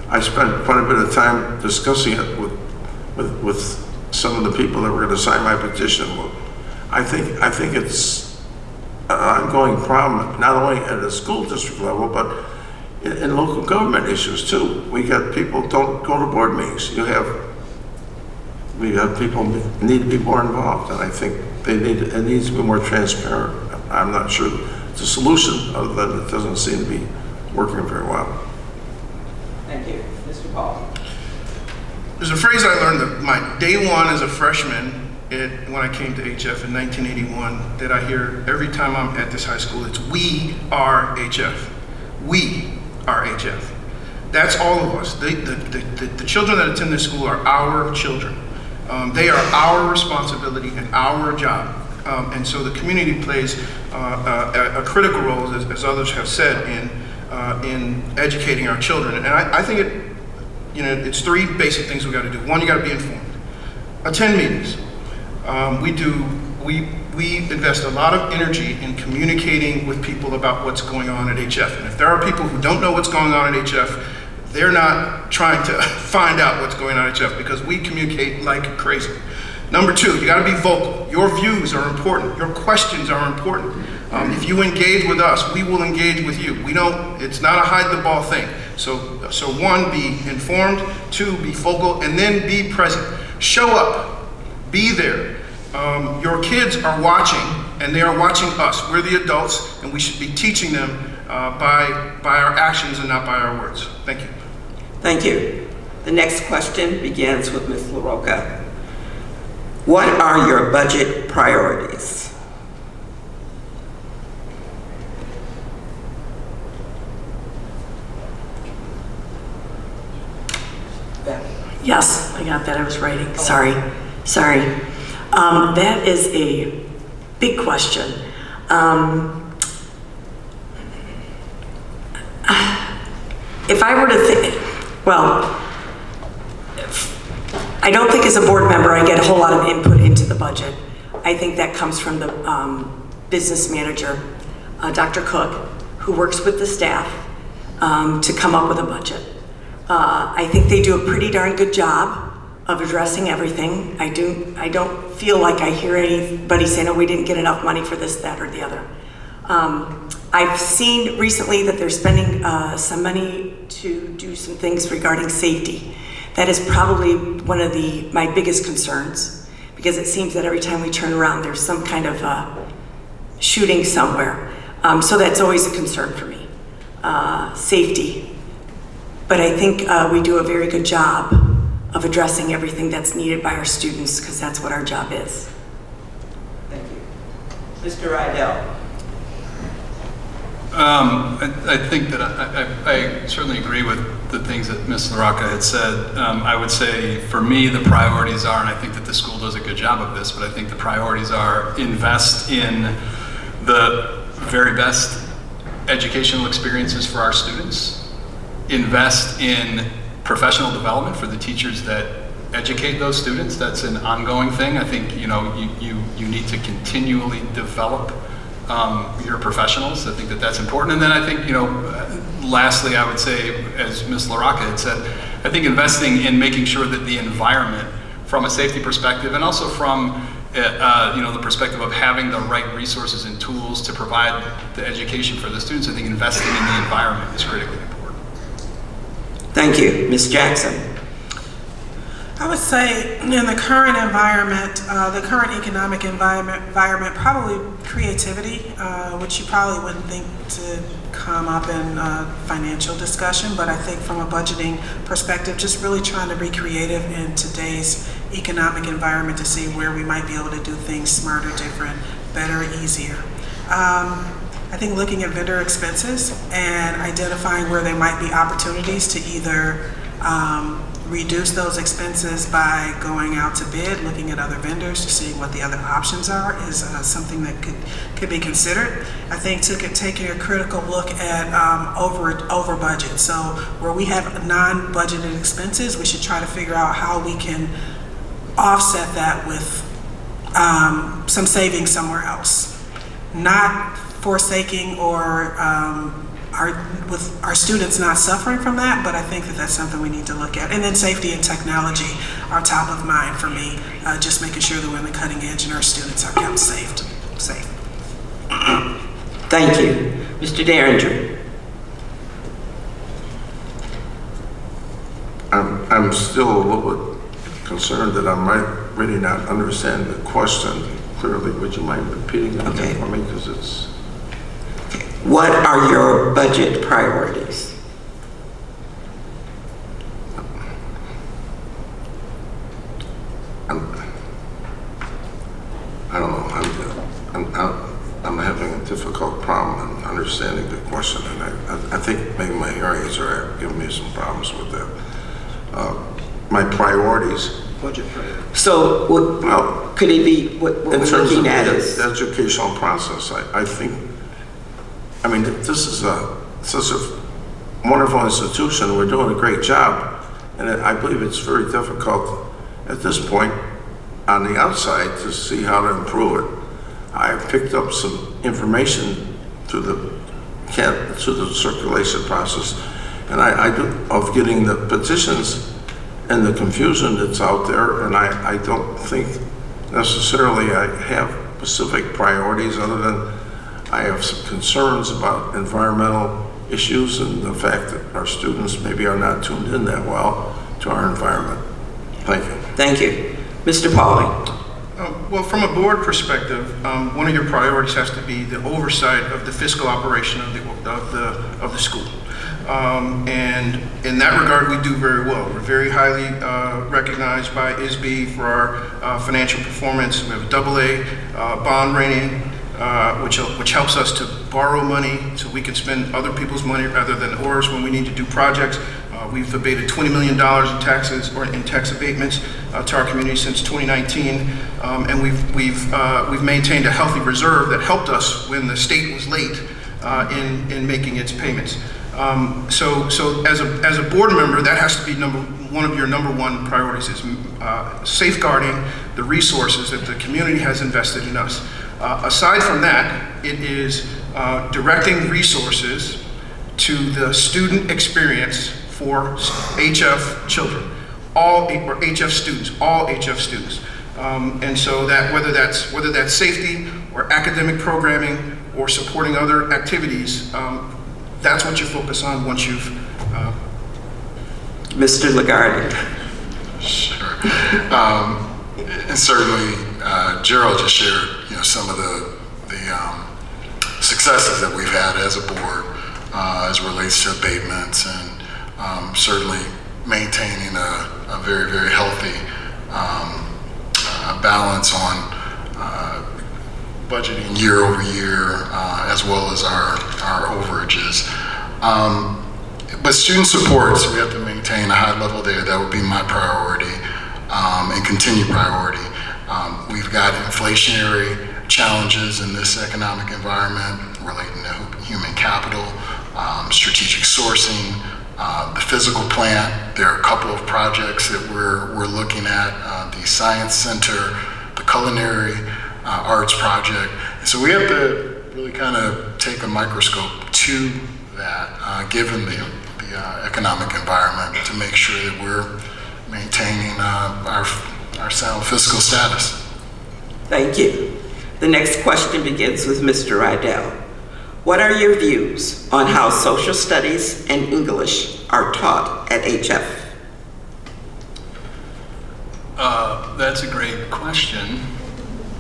[SPEAKER 6] I spent quite a bit of time discussing it with some of the people that were going to sign my petition. I think it's an ongoing problem, not only at the school district level, but in local government issues too. We got people don't go to board meetings. We have people need to be more involved, and I think it needs to be more transparent. I'm not sure it's a solution, other than it doesn't seem to be working very well.
[SPEAKER 10] Thank you. Mr. Paul.
[SPEAKER 7] There's a phrase I learned that my day one as a freshman when I came to HF in 1981 that I hear every time I'm at this high school. It's "We are HF." We are HF. That's all of us. The children that attend this school are our children. They are our responsibility and our job. And so the community plays a critical role, as others have said, in educating our children. And I think it's three basic things we got to do. One, you got to be informed. Attend meetings. We invest a lot of energy in communicating with people about what's going on at HF. And if there are people who don't know what's going on at HF, they're not trying to find out what's going on at HF, because we communicate like crazy. Number two, you gotta be vocal. Your views are important. Your questions are important. If you engage with us, we will engage with you. It's not a hide the ball thing. So one, be informed. Two, be vocal, and then be present. Show up, be there. Your kids are watching, and they are watching us. We're the adults, and we should be teaching them by our actions and not by our words. Thank you.
[SPEAKER 10] Thank you. The next question begins with Ms. LaRocca. What are your budget priorities?
[SPEAKER 9] Yes, I got that. I was writing. Sorry. That is a big question. If I were to think, I don't think as a board member I get a whole lot of input into the budget. I think that comes from the business manager, Dr. Cook, who works with the staff to come up with a budget. I think they do a pretty darn good job of addressing everything. I don't feel like I hear anybody saying, "Oh, we didn't get enough money for this, that, or the other." I've seen recently that they're spending some money to do some things regarding safety. That is probably one of my biggest concerns, because it seems that every time we turn around, there's some kind of shooting somewhere. So that's always a concern for me, safety. But I think we do a very good job of addressing everything that's needed by our students, because that's what our job is.
[SPEAKER 10] Thank you. Mr. Rydell.
[SPEAKER 3] I think that I certainly agree with the things that Ms. LaRocca had said. I would say for me the priorities are, and I think that the school does a good job of this, but I think the priorities are invest in the very best educational experiences for our students, invest in professional development for the teachers that educate those students. That's an ongoing thing. I think you need to continually develop your professionals. I think that that's important. And then I think, lastly, I would say, as Ms. LaRocca had said, I think investing in making sure that the environment, from a safety perspective, and also from the perspective of having the right resources and tools to provide the education for the students, I think investing in the environment is critically important.
[SPEAKER 10] Thank you. Ms. Jackson.
[SPEAKER 5] I would say in the current environment, the current economic environment, probably creativity, which you probably wouldn't think to come up in financial discussion, but I think from a budgeting perspective, just really trying to be creative in today's economic environment to see where we might be able to do things smarter, different, better, easier. I think looking at vendor expenses and identifying where there might be opportunities to either reduce those expenses by going out to bid, looking at other vendors to see what the other options are is something that could be considered. I think taking a critical look at over budget. So where we have non-budgeted expenses, we should try to figure out how we can offset that with some savings somewhere else. Not forsaking or with our students not suffering from that, but I think that that's something we need to look at. And then safety and technology are top of mind for me, just making sure that we're on the cutting edge and our students are kept safe.
[SPEAKER 10] Thank you. Mr. Derringer.
[SPEAKER 6] I'm still a little bit concerned that I might really not understand the question clearly. Would you mind repeating that again for me? Because it's...
[SPEAKER 10] What are your budget priorities?
[SPEAKER 6] I don't know. I'm having a difficult problem in understanding the question, and I think maybe my hearings are giving me some problems with that. My priorities.
[SPEAKER 10] Budget priorities. So, could it be what we're looking at is
[SPEAKER 6] the educational process? I think. I mean, this is such a wonderful institution. We're doing a great job, and I believe it's very difficult at this point on the outside to see how to improve it. I picked up some information through the circulation process, and of getting the petitions and the confusion that's out there, and I don't think necessarily I have specific priorities other than I have some concerns about environmental issues and the fact that our students maybe are not tuned in that well to our environment. Thank you.
[SPEAKER 10] Thank you. Mr. Pauling.
[SPEAKER 7] Well, from a board perspective, one of your priorities has to be the oversight of the fiscal operation of the school. And in that regard, we do very well. We're very highly recognized by ISB for our financial performance. We have a AA bond rating, which helps us to borrow money so we can spend other people's money rather than ours when we need to do projects. We've abated $20 million in taxes or in tax abatements to our community since 2019, and we've maintained a healthy reserve that helped us when the state was late in making its payments. So as a board member, that has to be one of your number one priorities is safeguarding the resources that the community has invested in us. Aside from that, it is directing resources to the student experience for HF children, all HF students. And so that whether that's safety or academic programming or supporting other activities, that's what you focus on once you've...
[SPEAKER 10] Mr. Lagarde.
[SPEAKER 8] Sure. And certainly, Gerald just shared, some of the successes that we've had as a board as it relates to abatements and certainly maintaining a very, very healthy balance on budgeting year over year, as well as our overages. But student supports, we have to maintain a high level there. That would be my priority and continued priority. We've got inflationary challenges in this economic environment relating to human capital, strategic sourcing, the physical plant. There are a couple of projects that we're looking at, the Science Center, the Culinary Arts Project. And so we have to really kind of take a microscope to that, given the economic environment, to make sure that we're maintaining our sound fiscal status.
[SPEAKER 10] Thank you. The next question begins with Mr. Rydell. What are your views on how social studies and English are taught at HF?
[SPEAKER 3] That's a great question.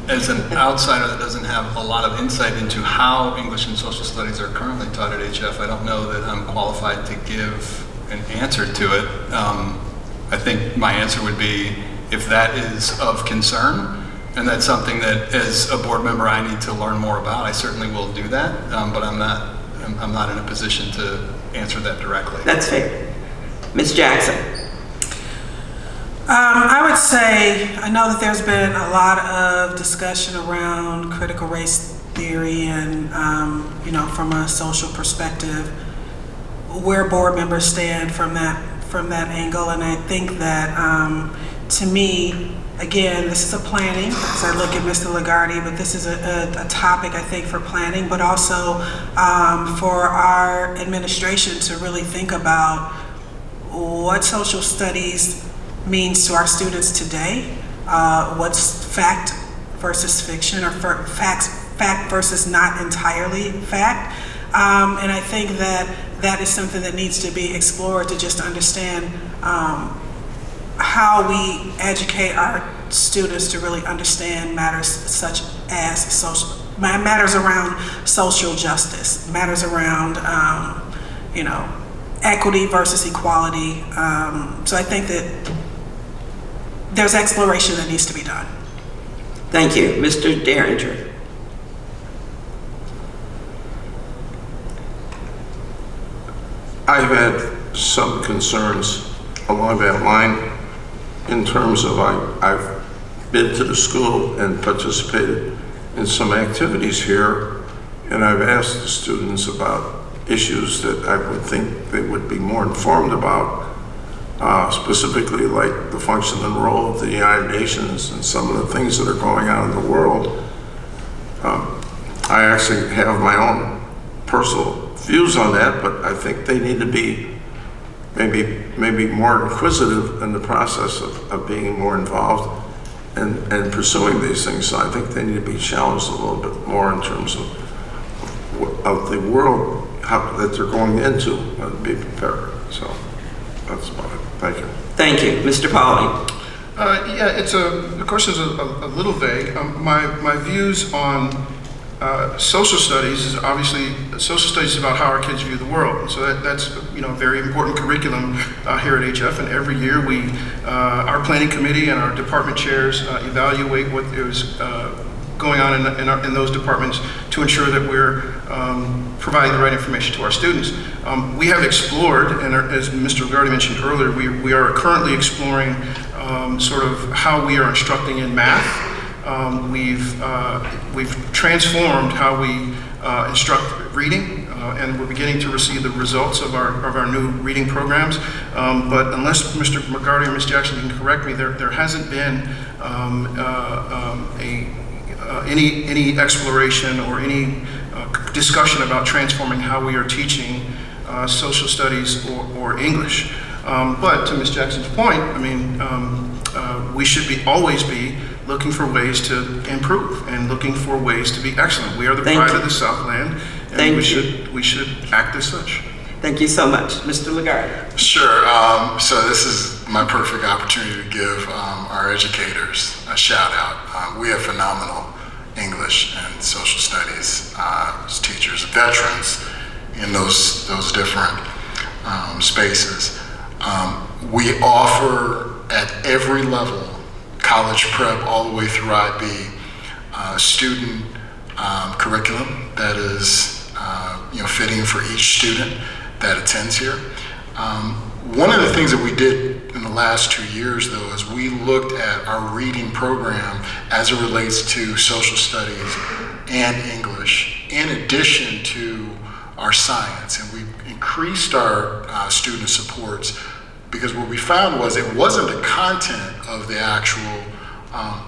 [SPEAKER 3] As an outsider that doesn't have a lot of insight into how English and social studies are currently taught at HF, I don't know that I'm qualified to give an answer to it. I think my answer would be, if that is of concern, and that's something that as a board member I need to learn more about, I certainly will do that, but I'm not in a position to answer that directly.
[SPEAKER 10] That's fair. Ms. Jackson?
[SPEAKER 5] I would say, I know that there's been a lot of discussion around critical race theory and, from a social perspective, where board members stand from that angle. And I think that, to me, again, this is a planning, as I look at Mr. Lagarde, but this is a topic, I think, for planning, but also for our administration to really think about what social studies means to our students today, what's fact versus fiction, or fact versus not entirely fact. And I think that is something that needs to be explored to just understand how we educate our students to really understand matters such as matters around social justice, matters around, equity versus equality. So I think that there's exploration that needs to be done.
[SPEAKER 10] Thank you. Mr. Derringer.
[SPEAKER 6] I've had some concerns along that line in terms of I've been to the school and participated in some activities here, and I've asked the students about issues that I would think they would be more informed about, specifically like the function and role of the United Nations and some of the things that are going on in the world. I actually have my own personal views on that, but I think they need to be maybe more inquisitive in the process of being more involved and pursuing these things. So I think they need to be challenged a little bit more in terms of the world that they're going into and be prepared. So that's about it. Thank you.
[SPEAKER 10] Thank you. Mr. Pauly.
[SPEAKER 7] Yeah, the question's a little vague. My views on social studies is obviously, social studies is about how our kids view the world. So that's a very important curriculum here at HF. And every year our planning committee and our department chairs evaluate what is going on in those departments to ensure that we're providing the right information to our students. We have explored, and as Mr. Lagarde mentioned earlier, we are currently exploring sort of how we are instructing in math. We've transformed how we instruct reading, and we're beginning to receive the results of our new reading programs. But unless Mr. Lagarde or Ms. Jackson can correct me, there hasn't been any exploration or any discussion about transforming how we are teaching social studies or English. But to Ms. Jackson's point, I mean, we should always be looking for ways to improve and looking for ways to be excellent. We are the pride of the Southland, and we should act as such.
[SPEAKER 10] Thank you so much. Mr. Lagarde.
[SPEAKER 8] Sure. So this is my perfect opportunity to give our educators a shout out. We have phenomenal English and social studies teachers, veterans in those different spaces. We offer at every level, college prep all the way through IB, student curriculum that is fitting for each student that attends here. One of the things that we did in the last 2 years, though, is we looked at our reading program as it relates to social studies and English, in addition to our science, and we increased our student supports, because what we found was it wasn't the content of the actual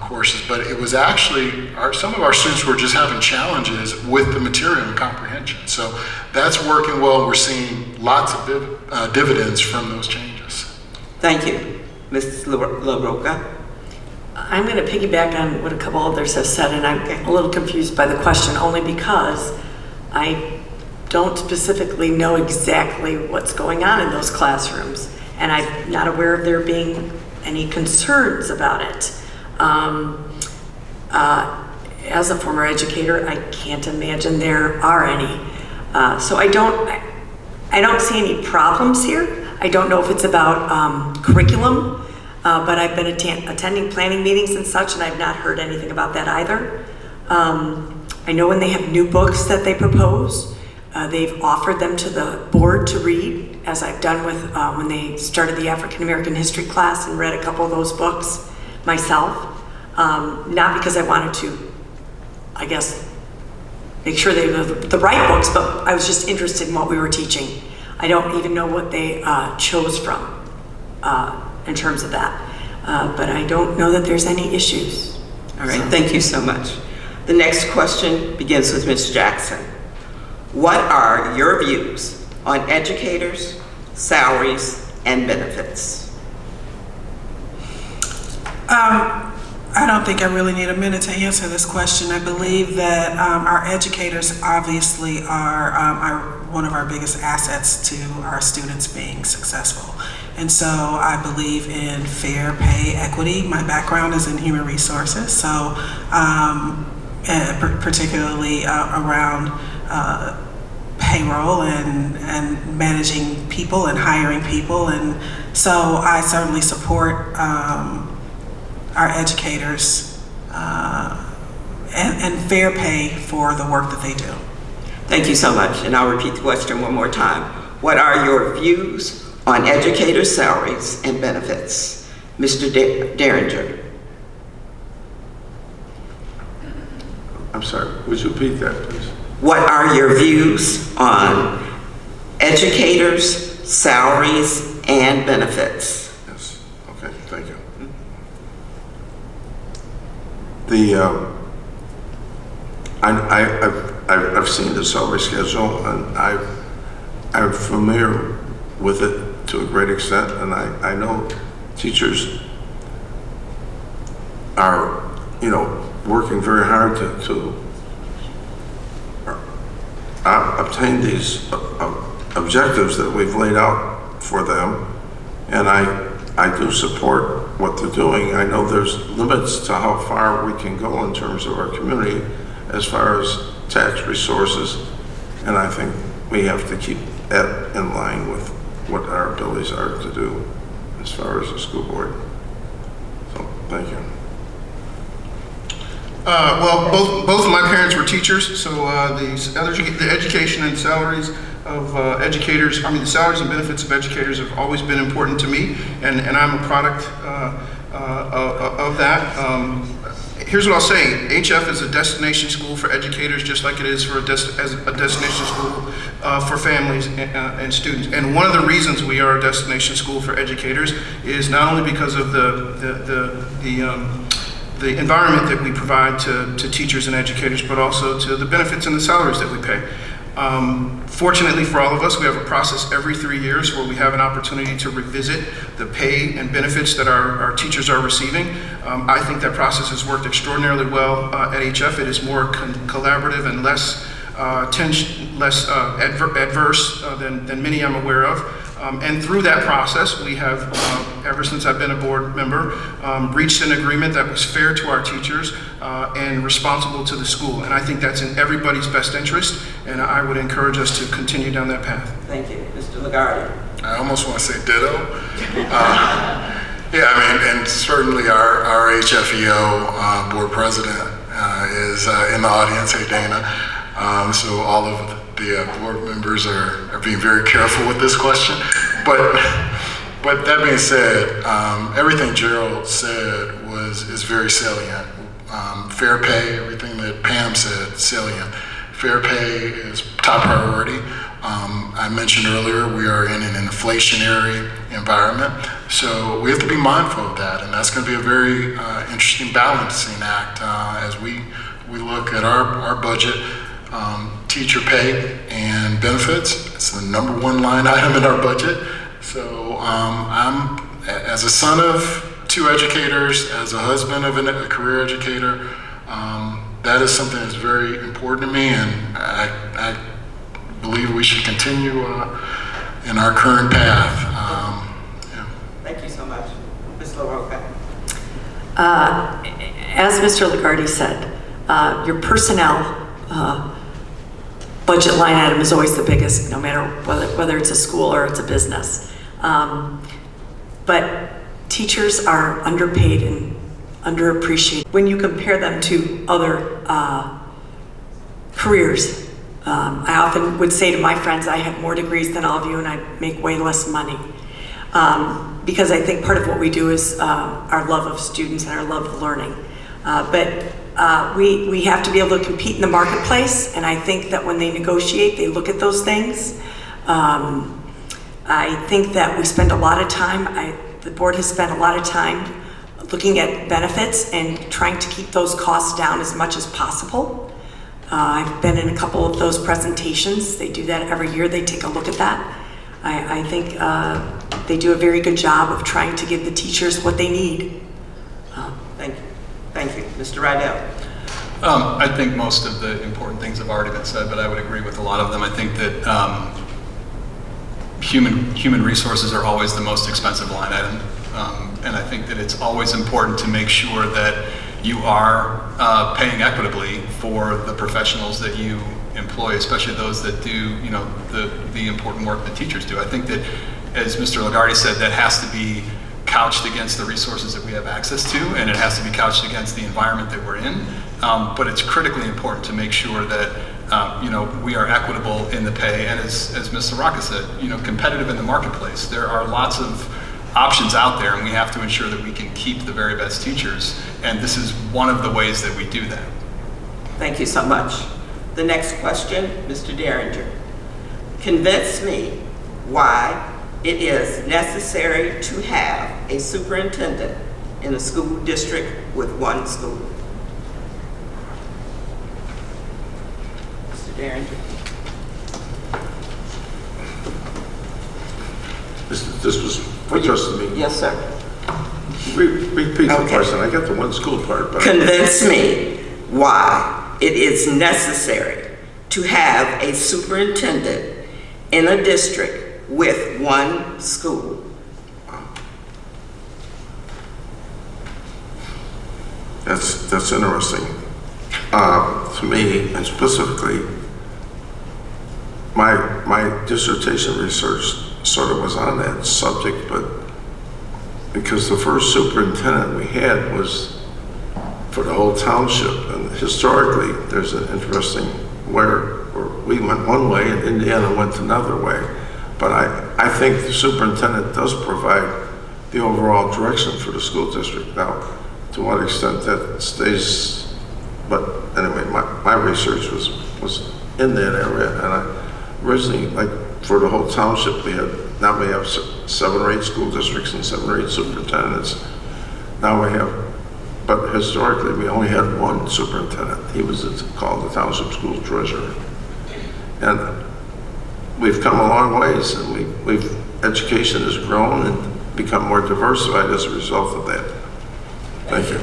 [SPEAKER 8] courses, but it was actually some of our students were just having challenges with the material and comprehension. So that's working well. We're seeing lots of dividends from those changes.
[SPEAKER 10] Thank you. Ms. LaRocca.
[SPEAKER 9] I'm going to piggyback on what a couple others have said, and I'm a little confused by the question, only because I don't specifically know exactly what's going on in those classrooms, and I'm not aware of there being any concerns about it. As a former educator, I can't imagine there are any. So I don't see any problems here. I don't know if it's about curriculum, but I've been attending planning meetings and such, and I've not heard anything about that either. I know when they have new books that they propose, they've offered them to the board to read, as I've done with when they started the African American history class, and read a couple of those books myself. Not because I wanted to, I guess, make sure they were the right books, but I was just interested in what we were teaching. I don't even know what they chose from in terms of that. But I don't know that there's any issues.
[SPEAKER 10] All right, thank you so much. The next question begins with Ms. Jackson. What are your views on educators, salaries, and benefits?
[SPEAKER 5] I don't think I really need a minute to answer this question. I believe that our educators obviously are one of our biggest assets to our students being successful. And so I believe in fair pay equity. My background is in human resources, so particularly around payroll and managing people and hiring people. And so I certainly support our educators and fair pay for the work that they do.
[SPEAKER 10] Thank you so much, and I'll repeat the question one more time. What are your views on educators' salaries and benefits? Mr. Derringer.
[SPEAKER 6] I'm sorry, would you repeat that, please?
[SPEAKER 10] What are your views on educators' salaries and benefits?
[SPEAKER 6] Yes, okay, thank you. I've seen the salary schedule, and I'm familiar with it to a great extent, and I know teachers are, working very hard to obtain these objectives that we've laid out for them, and I do support what they're doing. I know there's limits to how far we can go in terms of our community as far as tax resources, and I think we have to keep that in line with what our abilities are to do as far as the school board. So, thank you.
[SPEAKER 7] Well, both of my parents were teachers, so the education and salaries of educators, the salaries and benefits of educators have always been important to me, and I'm a product of that. Here's what I'll say. HF is a destination school for educators, just like it is for a destination school for families and students. And one of the reasons we are a destination school for educators is not only because of the environment that we provide to teachers and educators, but also to the benefits and the salaries that we pay. Fortunately for all of us, we have a process every 3 years where we have an opportunity to revisit the pay and benefits that our teachers are receiving. I think that process has worked extraordinarily well at HF. It is more collaborative and less adverse than many I'm aware of. And through that process, we have, ever since I've been a board member, reached an agreement that was fair to our teachers and responsible to the school. And I think that's in everybody's best interest, and I would encourage us to continue down that path.
[SPEAKER 10] Thank you. Mr. Lagarde.
[SPEAKER 8] I almost want to say ditto. And certainly our HFEO board president is in the audience. Hey, Dana. So all of the board members are being very careful with this question. But that being said, everything Gerald said is very salient. Fair pay, everything that Pam said, salient. Fair pay is top priority. I mentioned earlier we are in an inflationary environment, so we have to be mindful of that, and that's going to be a very interesting balancing act as we look at our budget. Teacher pay and benefits, it's the #1 line item in our budget. So I'm, as a son of 2 educators, as a husband of a career educator, that is something that's very important to me, and I believe we should continue in our current path.
[SPEAKER 10] Thank you so much. Ms. LaRocca.
[SPEAKER 9] As Mr. Lagarde said, your personnel budget line item is always the biggest, no matter whether it's a school or it's a business. But teachers are underpaid and underappreciated when you compare them to other careers I often would say to my friends, I have more degrees than all of you and I make way less money. Because I think part of what we do is our love of students and our love of learning. But we have to be able to compete in the marketplace, and I think that when they negotiate, they look at those things. I think that we spend a lot of time, the board has spent a lot of time looking at benefits and trying to keep those costs down as much as possible. I've been in a couple of those presentations. They do that every year. They take a look at that. I think they do a very good job of trying to give the teachers what they need.
[SPEAKER 10] Thank you. Thank you. Mr. Rydell.
[SPEAKER 3] I think most of the important things have already been said, but I would agree with a lot of them. I think that human resources are always the most expensive line item. And I think that it's always important to make sure that you are paying equitably for the professionals that you employ, especially those that do, the important work that teachers do. I think that, as Mr. Lagarde said, that has to be couched against the resources that we have access to, and it has to be couched against the environment that we're in. But it's critically important to make sure that we are equitable in the pay, and as Ms. Saraka said, competitive in the marketplace. There are lots of options out there, and we have to ensure that we can keep the very best teachers, and this is one of the ways that we do that.
[SPEAKER 10] Thank you so much. The next question, Mr. Derringer. Convince me why it is necessary to have a superintendent in a school district with one school. Mr. Derringer.
[SPEAKER 6] This was addressed to me.
[SPEAKER 10] Yes, sir.
[SPEAKER 6] Repeat the question. I got the one school part. But
[SPEAKER 10] Convince me why it is necessary to have a superintendent in a district with one school.
[SPEAKER 6] That's interesting. To me, and specifically, my dissertation research sort of was on that subject, but because the first superintendent we had was for the whole township, and historically there's an interesting where we went one way and Indiana went another way. But I think the superintendent does provide the overall direction for the school district. Now, to what extent that stays, but anyway, my research was in that area, and I originally, like for the whole township, now we have 7 or 8 school districts and 7 or 8 superintendents. Now we have, but historically we only had one superintendent. He was called the township school treasurer. And we've come a long ways, and education has grown and become more diversified as a result of that. Thank you.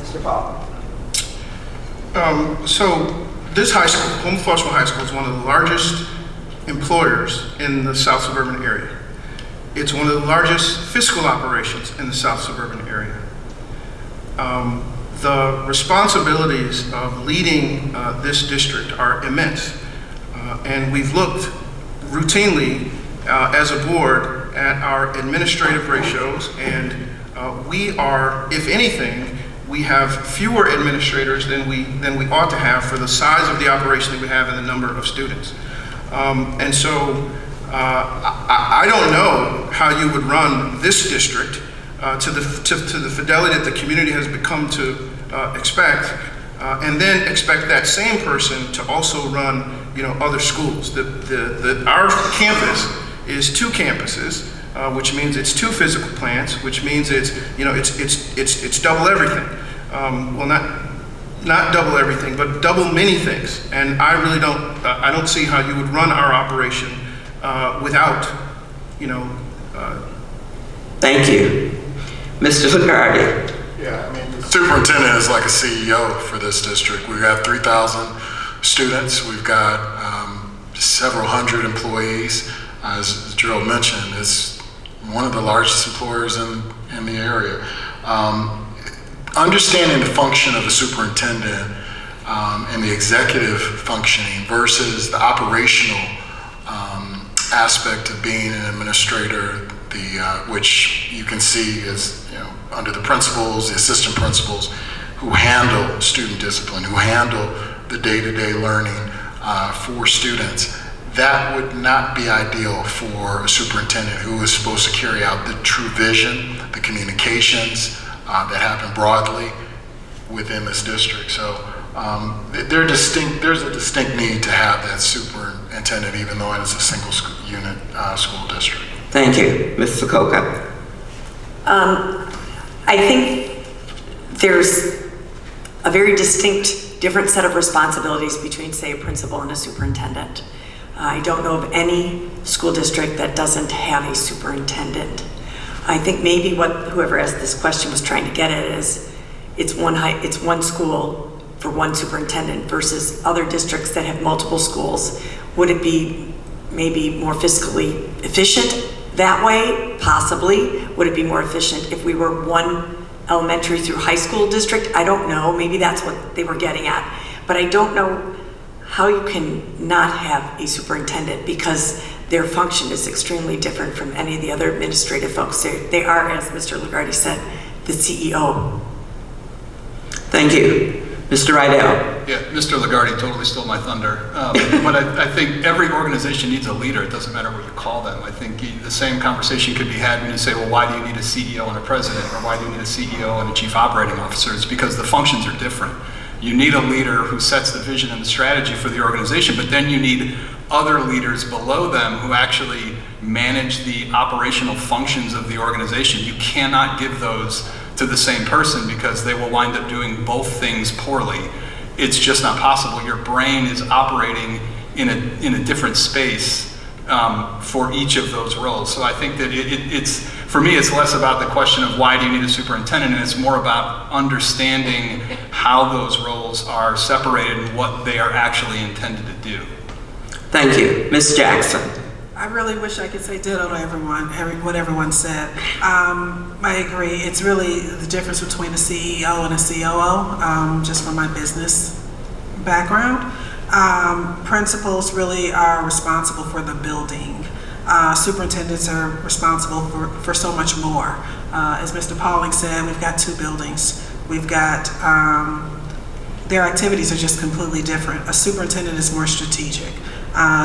[SPEAKER 10] Mr. Paul.
[SPEAKER 7] So this high school, Homewood Flossmoor High School, is one of the largest employers in the South Suburban area. It's one of the largest fiscal operations in the South Suburban area. The responsibilities of leading this district are immense. And we've looked routinely as a board at our administrative ratios, and we are, if anything, we have fewer administrators than we ought to have for the size of the operation that we have and the number of students. And so I don't know how you would run this district to the fidelity that the community has become to expect, and then expect that same person to also run, other schools. Our campus is 2 campuses, which means it's 2 physical plants, which means it's double everything. Well, not double everything, but double many things. And I really don't see how you would run our operation without,
[SPEAKER 10] Thank you. Mr. Lagarde.
[SPEAKER 8] Yeah, the superintendent is like a CEO for this district. We've got 3,000 students. We've got several hundred employees. As Gerald mentioned, it's one of the largest employers in the area. Understanding the function of a superintendent and the executive functioning versus the operational aspect of being an administrator, which you can see is under the principals, the assistant principals, who handle student discipline, who handle the day-to-day learning. for students. That would not be ideal for a superintendent who is supposed to carry out the true vision, the communications that happen broadly within this district. So there's a distinct need to have that superintendent, even though it is a single unit school district.
[SPEAKER 10] Thank you. Ms. Sokoka.
[SPEAKER 9] I think there's a very distinct, different set of responsibilities between, say, a principal and a superintendent. I don't know of any school district that doesn't have a superintendent. I think maybe what whoever asked this question was trying to get at is it's one school for one superintendent versus other districts that have multiple schools. Would it be maybe more fiscally efficient that way? Possibly. Would it be more efficient if we were one elementary through high school district? I don't know. Maybe that's what they were getting at. But I don't know how you can not have a superintendent because their function is extremely different from any of the other administrative folks. They are, as Mr. Lagarde said, the CEO.
[SPEAKER 10] Thank you. Mr. Rydell.
[SPEAKER 3] Yeah, Mr. Lagarde totally stole my thunder. But I think every organization needs a leader. It doesn't matter what you call them. I think the same conversation could be had when you say, well, why do you need a CEO and a president? Or why do you need a CEO and a chief operating officer? It's because the functions are different. You need a leader who sets the vision and the strategy for the organization, but then you need other leaders below them who actually manage the operational functions of the organization. You cannot give those to the same person because they will wind up doing both things poorly. It's just not possible. Your brain is operating in a different space for each of those roles. So I think that it's for me, it's less about the question of why do you need a superintendent, and it's more about understanding how those roles are separated and what they are actually intended to do.
[SPEAKER 10] Thank you. Ms. Jackson.
[SPEAKER 5] I really wish I could say ditto to what everyone said. I agree. It's really the difference between a CEO and a COO, just from my business background. Principals really are responsible for the building. Superintendents are responsible for so much more. As Mr. Pauling said, we've got 2 buildings. We've got, their activities are just completely different. A superintendent is more strategic.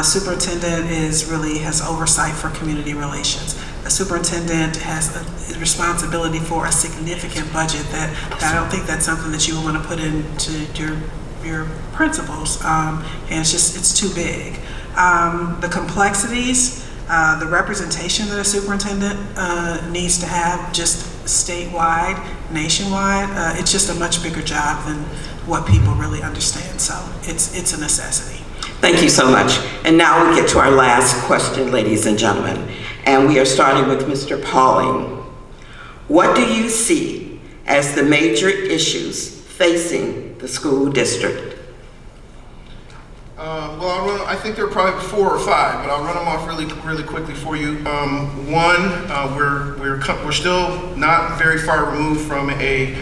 [SPEAKER 5] Superintendent has oversight for community relations. A superintendent has a responsibility for a significant budget that I don't think that's something that you would want to put into your principals. And it's too big. The complexities, the representation that a superintendent needs to have just statewide, nationwide, it's just a much bigger job than what people really understand. So it's a necessity.
[SPEAKER 10] Thank you so much. And now we get to our last question, ladies and gentlemen. And we are starting with Mr. Pauling. What do you see as the major issues facing the school district?
[SPEAKER 7] Well, I think there are probably 4 or 5, but I'll run them off really quickly for you. One, we're still not very far removed from a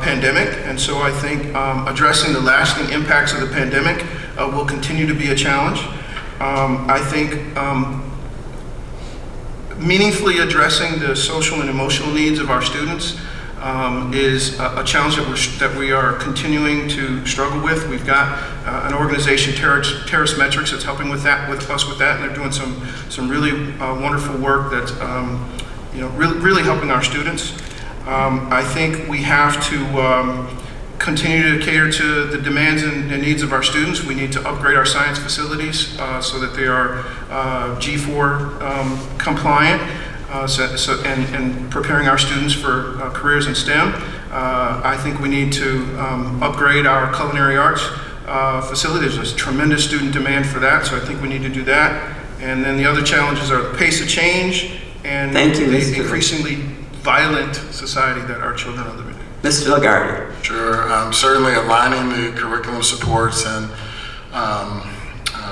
[SPEAKER 7] pandemic, and so I think addressing the lasting impacts of the pandemic will continue to be a challenge. I think meaningfully addressing the social and emotional needs of our students is a challenge that we are continuing to struggle with. We've got an organization, Terrace Metrics, that's helping with us with that, and they're doing some really wonderful work that's really helping our students. I think we have to continue to cater to the demands and needs of our students. We need to upgrade our science facilities so that they are G4 compliant, and preparing our students for careers in STEM. I think we need to upgrade our culinary arts facilities. There's tremendous student demand for that, so I think we need to do that. And then the other challenges are the pace of change and the increasingly violent society that our children are living in.
[SPEAKER 10] Mr. Lagarde.
[SPEAKER 8] Sure. Certainly aligning the curriculum supports and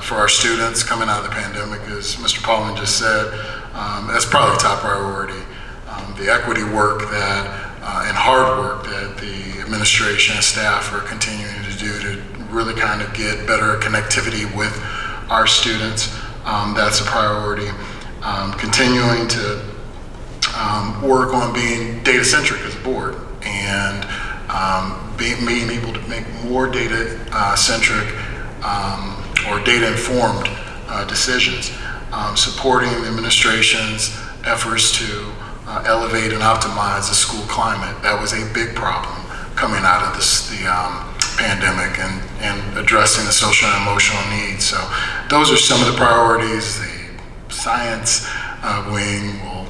[SPEAKER 8] for our students coming out of the pandemic, as Mr. Pauling just said, that's probably top priority. The equity work and hard work that the administration and staff are continuing to do to really kind of get better connectivity with our students, that's a priority. Continuing to work on being data-centric as a board and being able to make more data-centric or data-informed decisions, supporting the administration's efforts to elevate and optimize the school climate. That was a big problem coming out of the pandemic, and addressing the social and emotional needs. So those are some of the priorities. The science wing will,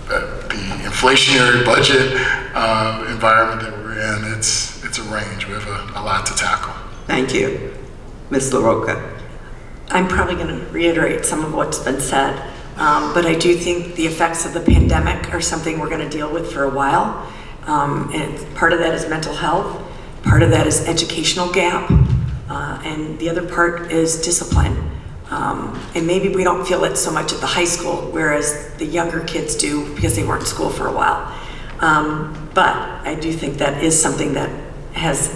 [SPEAKER 8] the inflationary budget environment that we're in, it's a range. We have a lot to tackle.
[SPEAKER 10] Thank you. Ms. LaRocca.
[SPEAKER 9] I'm probably going to reiterate some of what's been said, but I do think the effects of the pandemic are something we're going to deal with for a while. And part of that is mental health, part of that is educational gap, and the other part is discipline. And maybe we don't feel it so much at the high school, whereas the younger kids do because they weren't in school for a while. But I do think that is something that has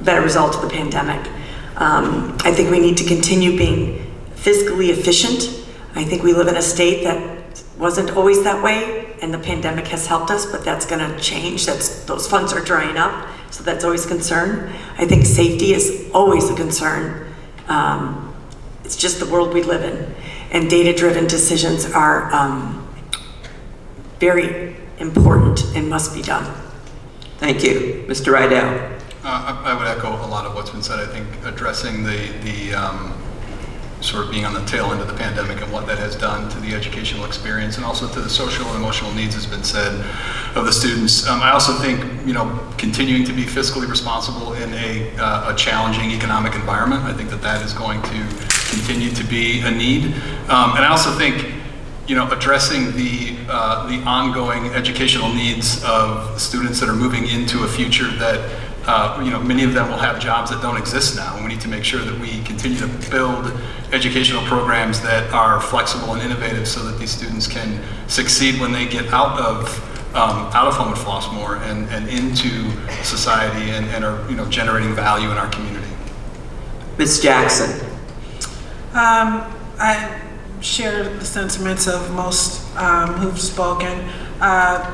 [SPEAKER 9] been a result of the pandemic. I think we need to continue being fiscally efficient. I think we live in a state that wasn't always that way, and the pandemic has helped us, but that's going to change. Those funds are drying up, so that's always a concern. I think safety is always a concern. It's just the world we live in, and data-driven decisions are very important and must be done.
[SPEAKER 10] Thank you. Mr. Rydell.
[SPEAKER 3] I would echo a lot of what's been said. I think addressing the sort of being on the tail end of the pandemic and what that has done to the educational experience and also to the social and emotional needs has been said of the students. I also think, continuing to be fiscally responsible in a challenging economic environment, I think that is going to continue to be a need. And I also think, addressing the ongoing educational needs of students that are moving into a future that many of them will have jobs that don't exist now. And we need to make sure that we continue to build educational programs that are flexible and innovative so that these students can succeed when they get out of Homewood Flossmoor and into society and are generating value in our community.
[SPEAKER 10] Ms. Jackson.
[SPEAKER 5] I share the sentiments of most who've spoken.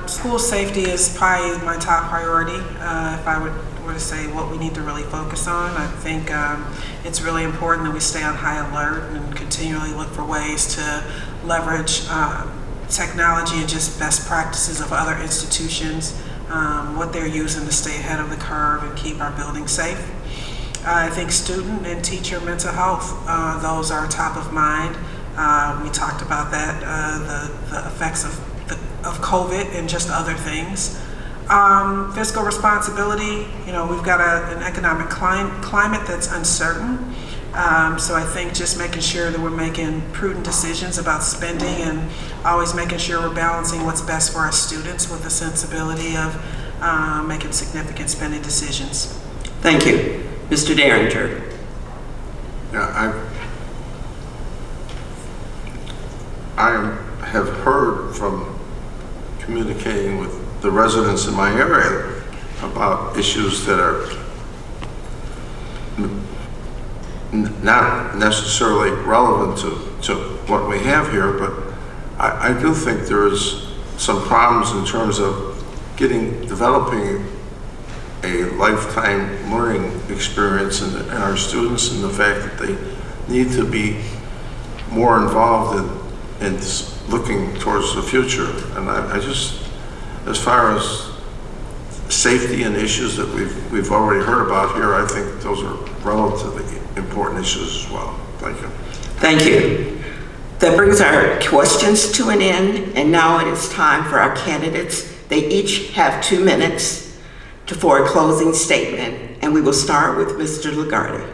[SPEAKER 5] School safety is probably my top priority. If I were to say what we need to really focus on, I think it's really important that we stay on high alert and continually look for ways to leverage technology and just best practices of other institutions, what they're using to stay ahead of the curve and keep our buildings safe. I think student and teacher mental health, those are top of mind. We talked about that, the effects of COVID and just other things. Fiscal responsibility, we've got an economic climate that's uncertain. So I think just making sure that we're making prudent decisions about spending and always making sure we're balancing what's best for our students with the sensibility of making significant spending decisions.
[SPEAKER 10] Thank you. Mr. Derringer.
[SPEAKER 6] Yeah, I have heard from communicating with the residents in my area about issues that are not necessarily relevant to what we have here, but I do think there is some problems in terms of developing a lifetime learning experience in our students, and the fact that they need to be more involved in looking towards the future. And I just, as far as safety and issues that we've already heard about here, I think those are relatively important issues as well. Thank you. Thank
[SPEAKER 10] you. That brings our questions to an end, and now it is time for our candidates. They each have 2 minutes for a closing statement, and we will start with Mr. Lagarde.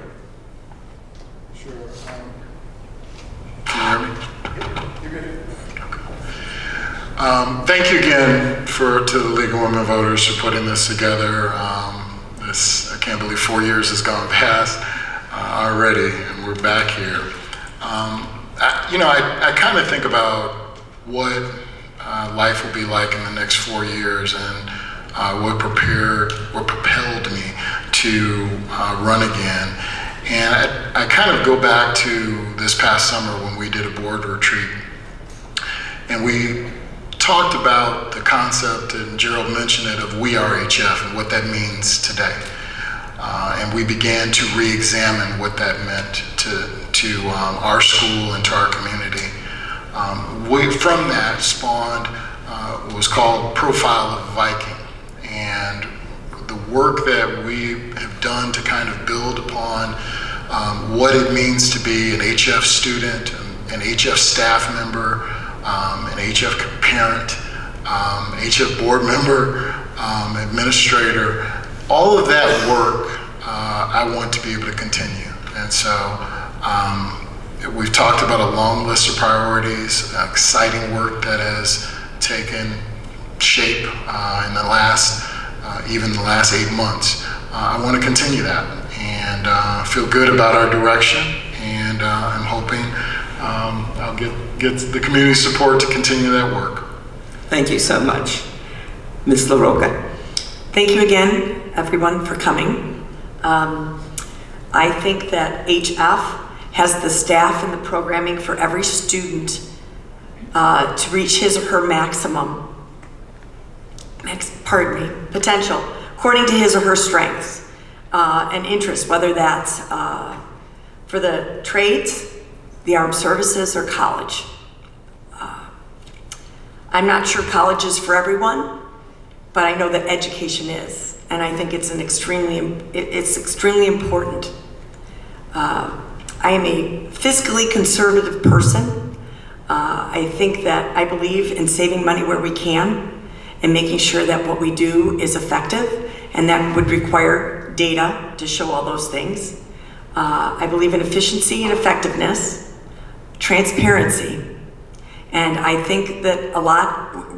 [SPEAKER 2] Sure.
[SPEAKER 8] Can you hear me? You're good. Thank you again to the League of Women Voters for putting this together. I can't believe 4 years has gone past already, and we're back here. I kind of think about what life will be like in the next 4 years, and what propelled me to run again. And I kind of go back to this past summer when we did a board retreat, and we talked about the concept, and Gerald mentioned it, of We Are HF and what that means today. And we began to re-examine what that meant to our school and to our community. From that spawned what was called Profile of Viking. And the work that we have done to kind of build upon what it means to be an HF student, an HF staff member, an HF parent, HF board member, administrator, all of that work I want to be able to continue. And so we've talked about a long list of priorities, exciting work that has taken shape in the last, even the last 8 months. I want to continue that and feel good about our direction, and I'm hoping I'll get the community support to continue that work.
[SPEAKER 10] Thank you so much. Ms. LaRocca.
[SPEAKER 9] Thank you again, everyone, for coming. I think that HF has the staff and the programming for every student to reach his or her maximum, potential, according to his or her strengths and interests, whether that's for the trades, the armed services, or college. I'm not sure college is for everyone, but I know that education is, and I think it's extremely important. I am a fiscally conservative person. I think that I believe in saving money where we can and making sure that what we do is effective, and that would require data to show all those things. I believe in efficiency and effectiveness, transparency, and I think that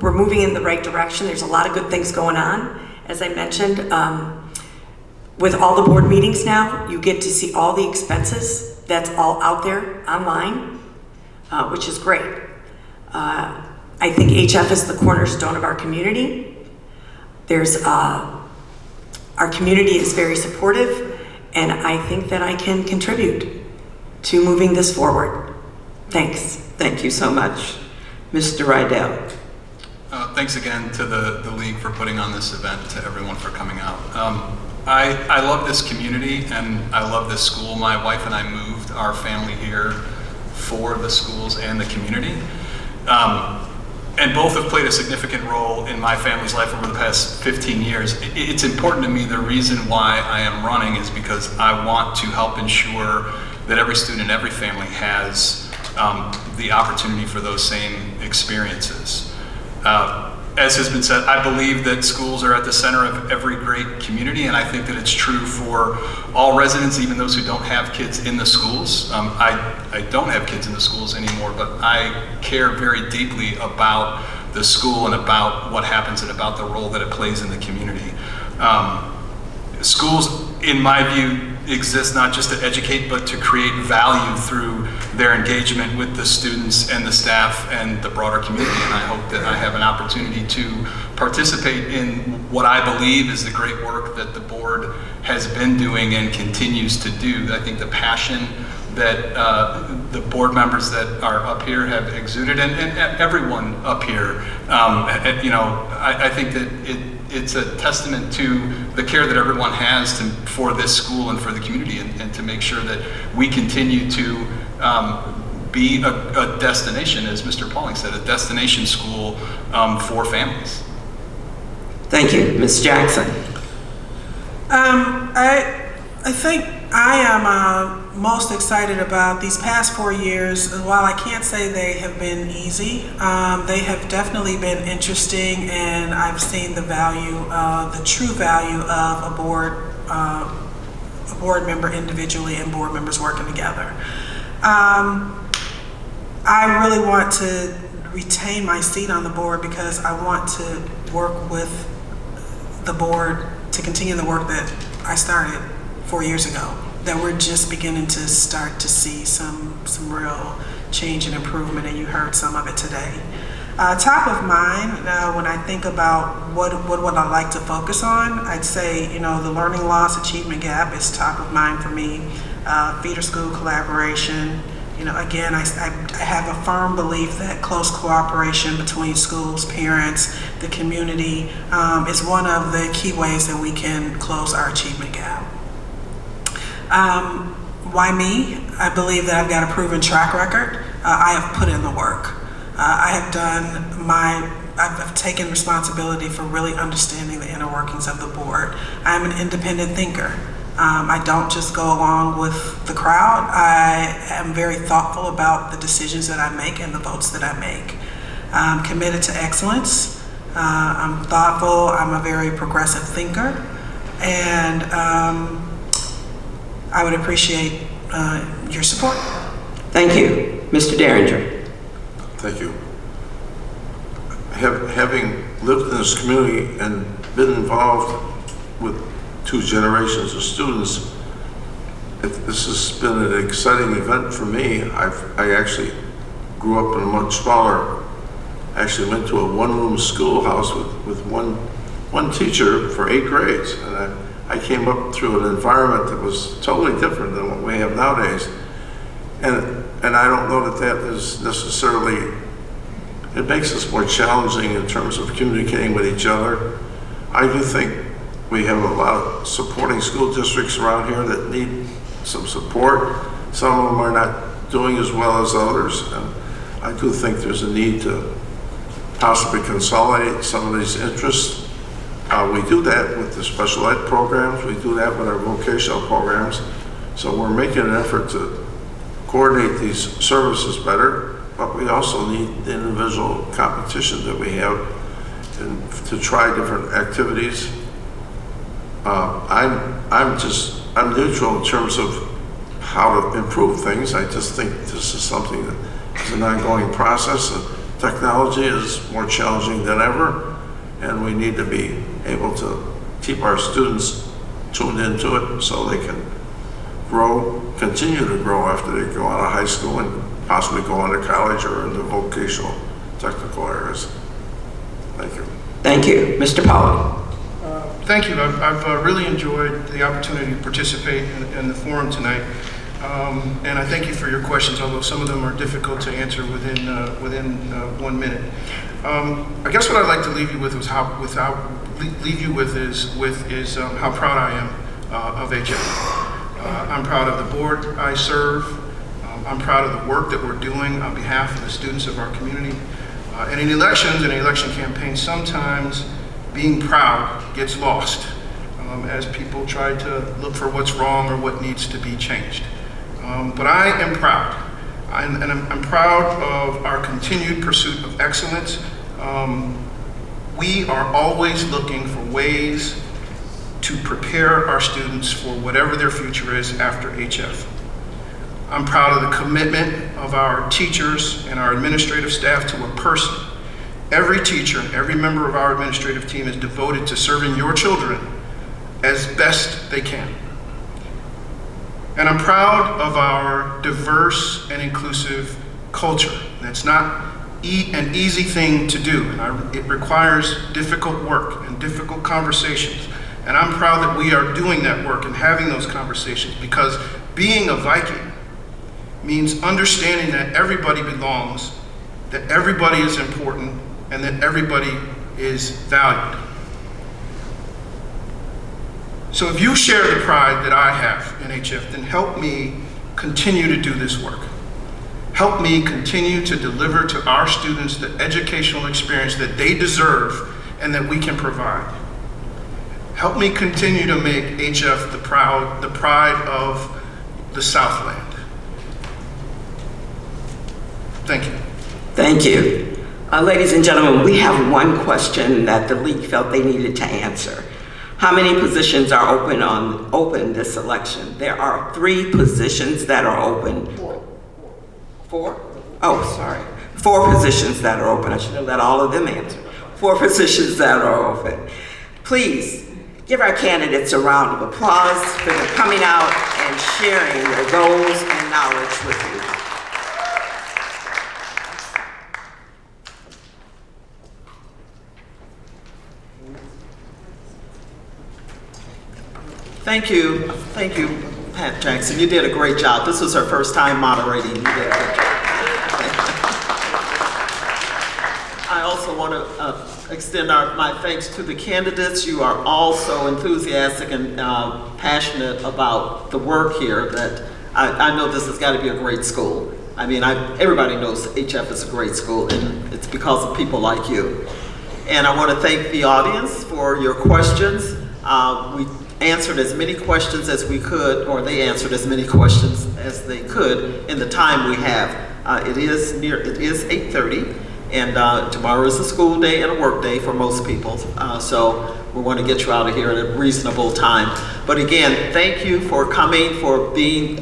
[SPEAKER 9] we're moving in the right direction. There's a lot of good things going on. As I mentioned, with all the board meetings now, you get to see all the expenses. That's all out there online, which is great. I think HF is the cornerstone of our community. Our community is very supportive, and I think that I can contribute to moving this forward. Thanks.
[SPEAKER 10] Thank you so much. Mr. Rydell.
[SPEAKER 3] Thanks again to the League for putting on this event, to everyone for coming out. I love this community and I love this school. My wife and I moved our family here for the schools and the community. And both have played a significant role in my family's life over the past 15 years. It's important to me. The reason why I am running is because I want to help ensure that every student, every family has the opportunity for those same experiences. As has been said, I believe that schools are at the center of every great community, and I think that it's true for all residents, even those who don't have kids in the schools. I don't have kids in the schools anymore, but I care very deeply about the school and about what happens and about the role that it plays in the community. Schools, in my view, exist not just to educate, but to create value through their engagement with the students and the staff and the broader community. And I hope that I have an opportunity to participate in what I believe is the great work that the board has been doing and continues to do. I think the passion that the board members that are up here have exuded, and everyone up here, I think that it's a testament to the care that everyone has for this school and for the community, and to make sure that we continue to be a destination, as Mr. Pauling said, a destination school for families.
[SPEAKER 10] Thank you. Ms. Jackson.
[SPEAKER 5] I think I am most excited about these past 4 years. While I can't say they have been easy, they have definitely been interesting, and I've seen the value, the true value of a board member individually and board members working together. I really want to retain my seat on the board because I want to work with the board to continue the work that I started 4 years ago, that we're just beginning to start to see some real change and improvement, and you heard some of it today. Top of mind, when I think about what I like to focus on, I'd say, the learning loss achievement gap is top of mind for me. Feeder school collaboration. Again, I have a firm belief that close cooperation between schools, parents, the community is one of the key ways that we can close our achievement gap. Why me? I believe that I've got a proven track record. I have put in the work. I've taken responsibility for really understanding the inner workings of the board. I'm an independent thinker. I don't just go along with the crowd. I am very thoughtful about the decisions that I make and the votes that I make. I'm committed to excellence. I'm thoughtful. I'm a very progressive thinker. And I would appreciate your support.
[SPEAKER 10] Thank you. Mr. Derringer.
[SPEAKER 6] Thank you. Having lived in this community and been involved with 2 generations of students, this has been an exciting event for me. I actually grew up in a much smaller, actually went to a one-room schoolhouse with one teacher for 8 grades. And I came up through an environment that was totally different than what we have nowadays. And I don't know that is necessarily, it makes us more challenging in terms of communicating with each other. I do think we have a lot of supporting school districts around here that need some support. Some of them are not doing as well as others. And I do think there's a need to possibly consolidate some of these interests. We do that with the special ed programs. We do that with our vocational programs. So we're making an effort to coordinate these services better, but we also need the individual competition that we have and to try different activities. I'm neutral in terms of how to improve things. I just think this is something that is an ongoing process. And technology is more challenging than ever, and we need to be able to keep our students tuned into it so they can grow, continue to grow after they go out of high school and possibly go on to college or into vocational technical areas. Thank you.
[SPEAKER 10] Thank you. Mr. Powell.
[SPEAKER 7] Thank you. I've really enjoyed the opportunity to participate in the forum tonight. And I thank you for your questions, although some of them are difficult to answer within 1 minute. I guess what I'd like to leave you with is how proud I am of HF. I'm proud of the board I serve. I'm proud of the work that we're doing on behalf of the students of our community. And in elections and election campaigns, sometimes being proud gets lost as people try to look for what's wrong or what needs to be changed. But I am proud. I'm proud of our continued pursuit of excellence. We are always looking for ways to prepare our students for whatever their future is after HF. I'm proud of the commitment of our teachers and our administrative staff to a person. Every teacher, every member of our administrative team is devoted to serving your children as best they can. And I'm proud of our diverse and inclusive culture. That's not an easy thing to do, and it requires difficult work and difficult conversations. And I'm proud that we are doing that work and having those conversations, because being a Viking means understanding that everybody belongs, that everybody is important, and that everybody is valued. So if you share the pride that I have in HF, then help me continue to do this work. Help me continue to deliver to our students the educational experience that they deserve and that we can provide. Help me continue to make HF the pride of the Southland. Thank you.
[SPEAKER 10] Thank you. Ladies and gentlemen, we have one question that the league felt they needed to answer. How many positions are open this election? There are 3 positions that are open. 4? Oh, sorry. 4 positions that are open. I should have let all of them answer. 4 positions that are open. Please give our candidates a round of applause for their coming out and sharing their goals and knowledge with you.
[SPEAKER 1] Thank you, Pat Jackson. You did a great job. This was her first time moderating. You did a great job. I also want to extend my thanks to the candidates. You are all so enthusiastic and passionate about the work here that I know this has got to be a great school. I mean, everybody knows HF is a great school, and it's because of people like you. And I want to thank the audience for your questions. We answered as many questions as we could, or they answered as many questions as they could in the time we have. It is 8:30, and tomorrow is a school day and a work day for most people. So we want to get you out of here at a reasonable time. But again, thank you for coming, for being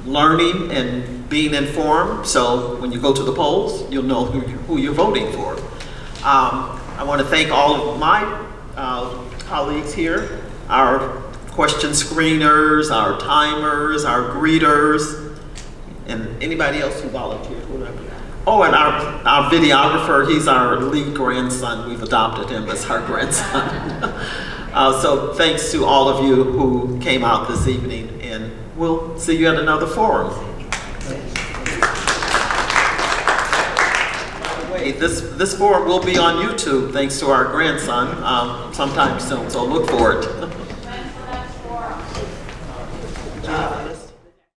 [SPEAKER 1] learning and being informed. So when you go to the polls, you'll know who you're voting for. I want to thank all of my colleagues here, our question screeners, our timers, our greeters, and anybody else who volunteered. Oh, and our videographer, he's our lead grandson. We've adopted him as our grandson. So thanks to all of you who came out this evening, and we'll see you at another forum. This forum will be on YouTube thanks to our grandson sometime soon, so look for it.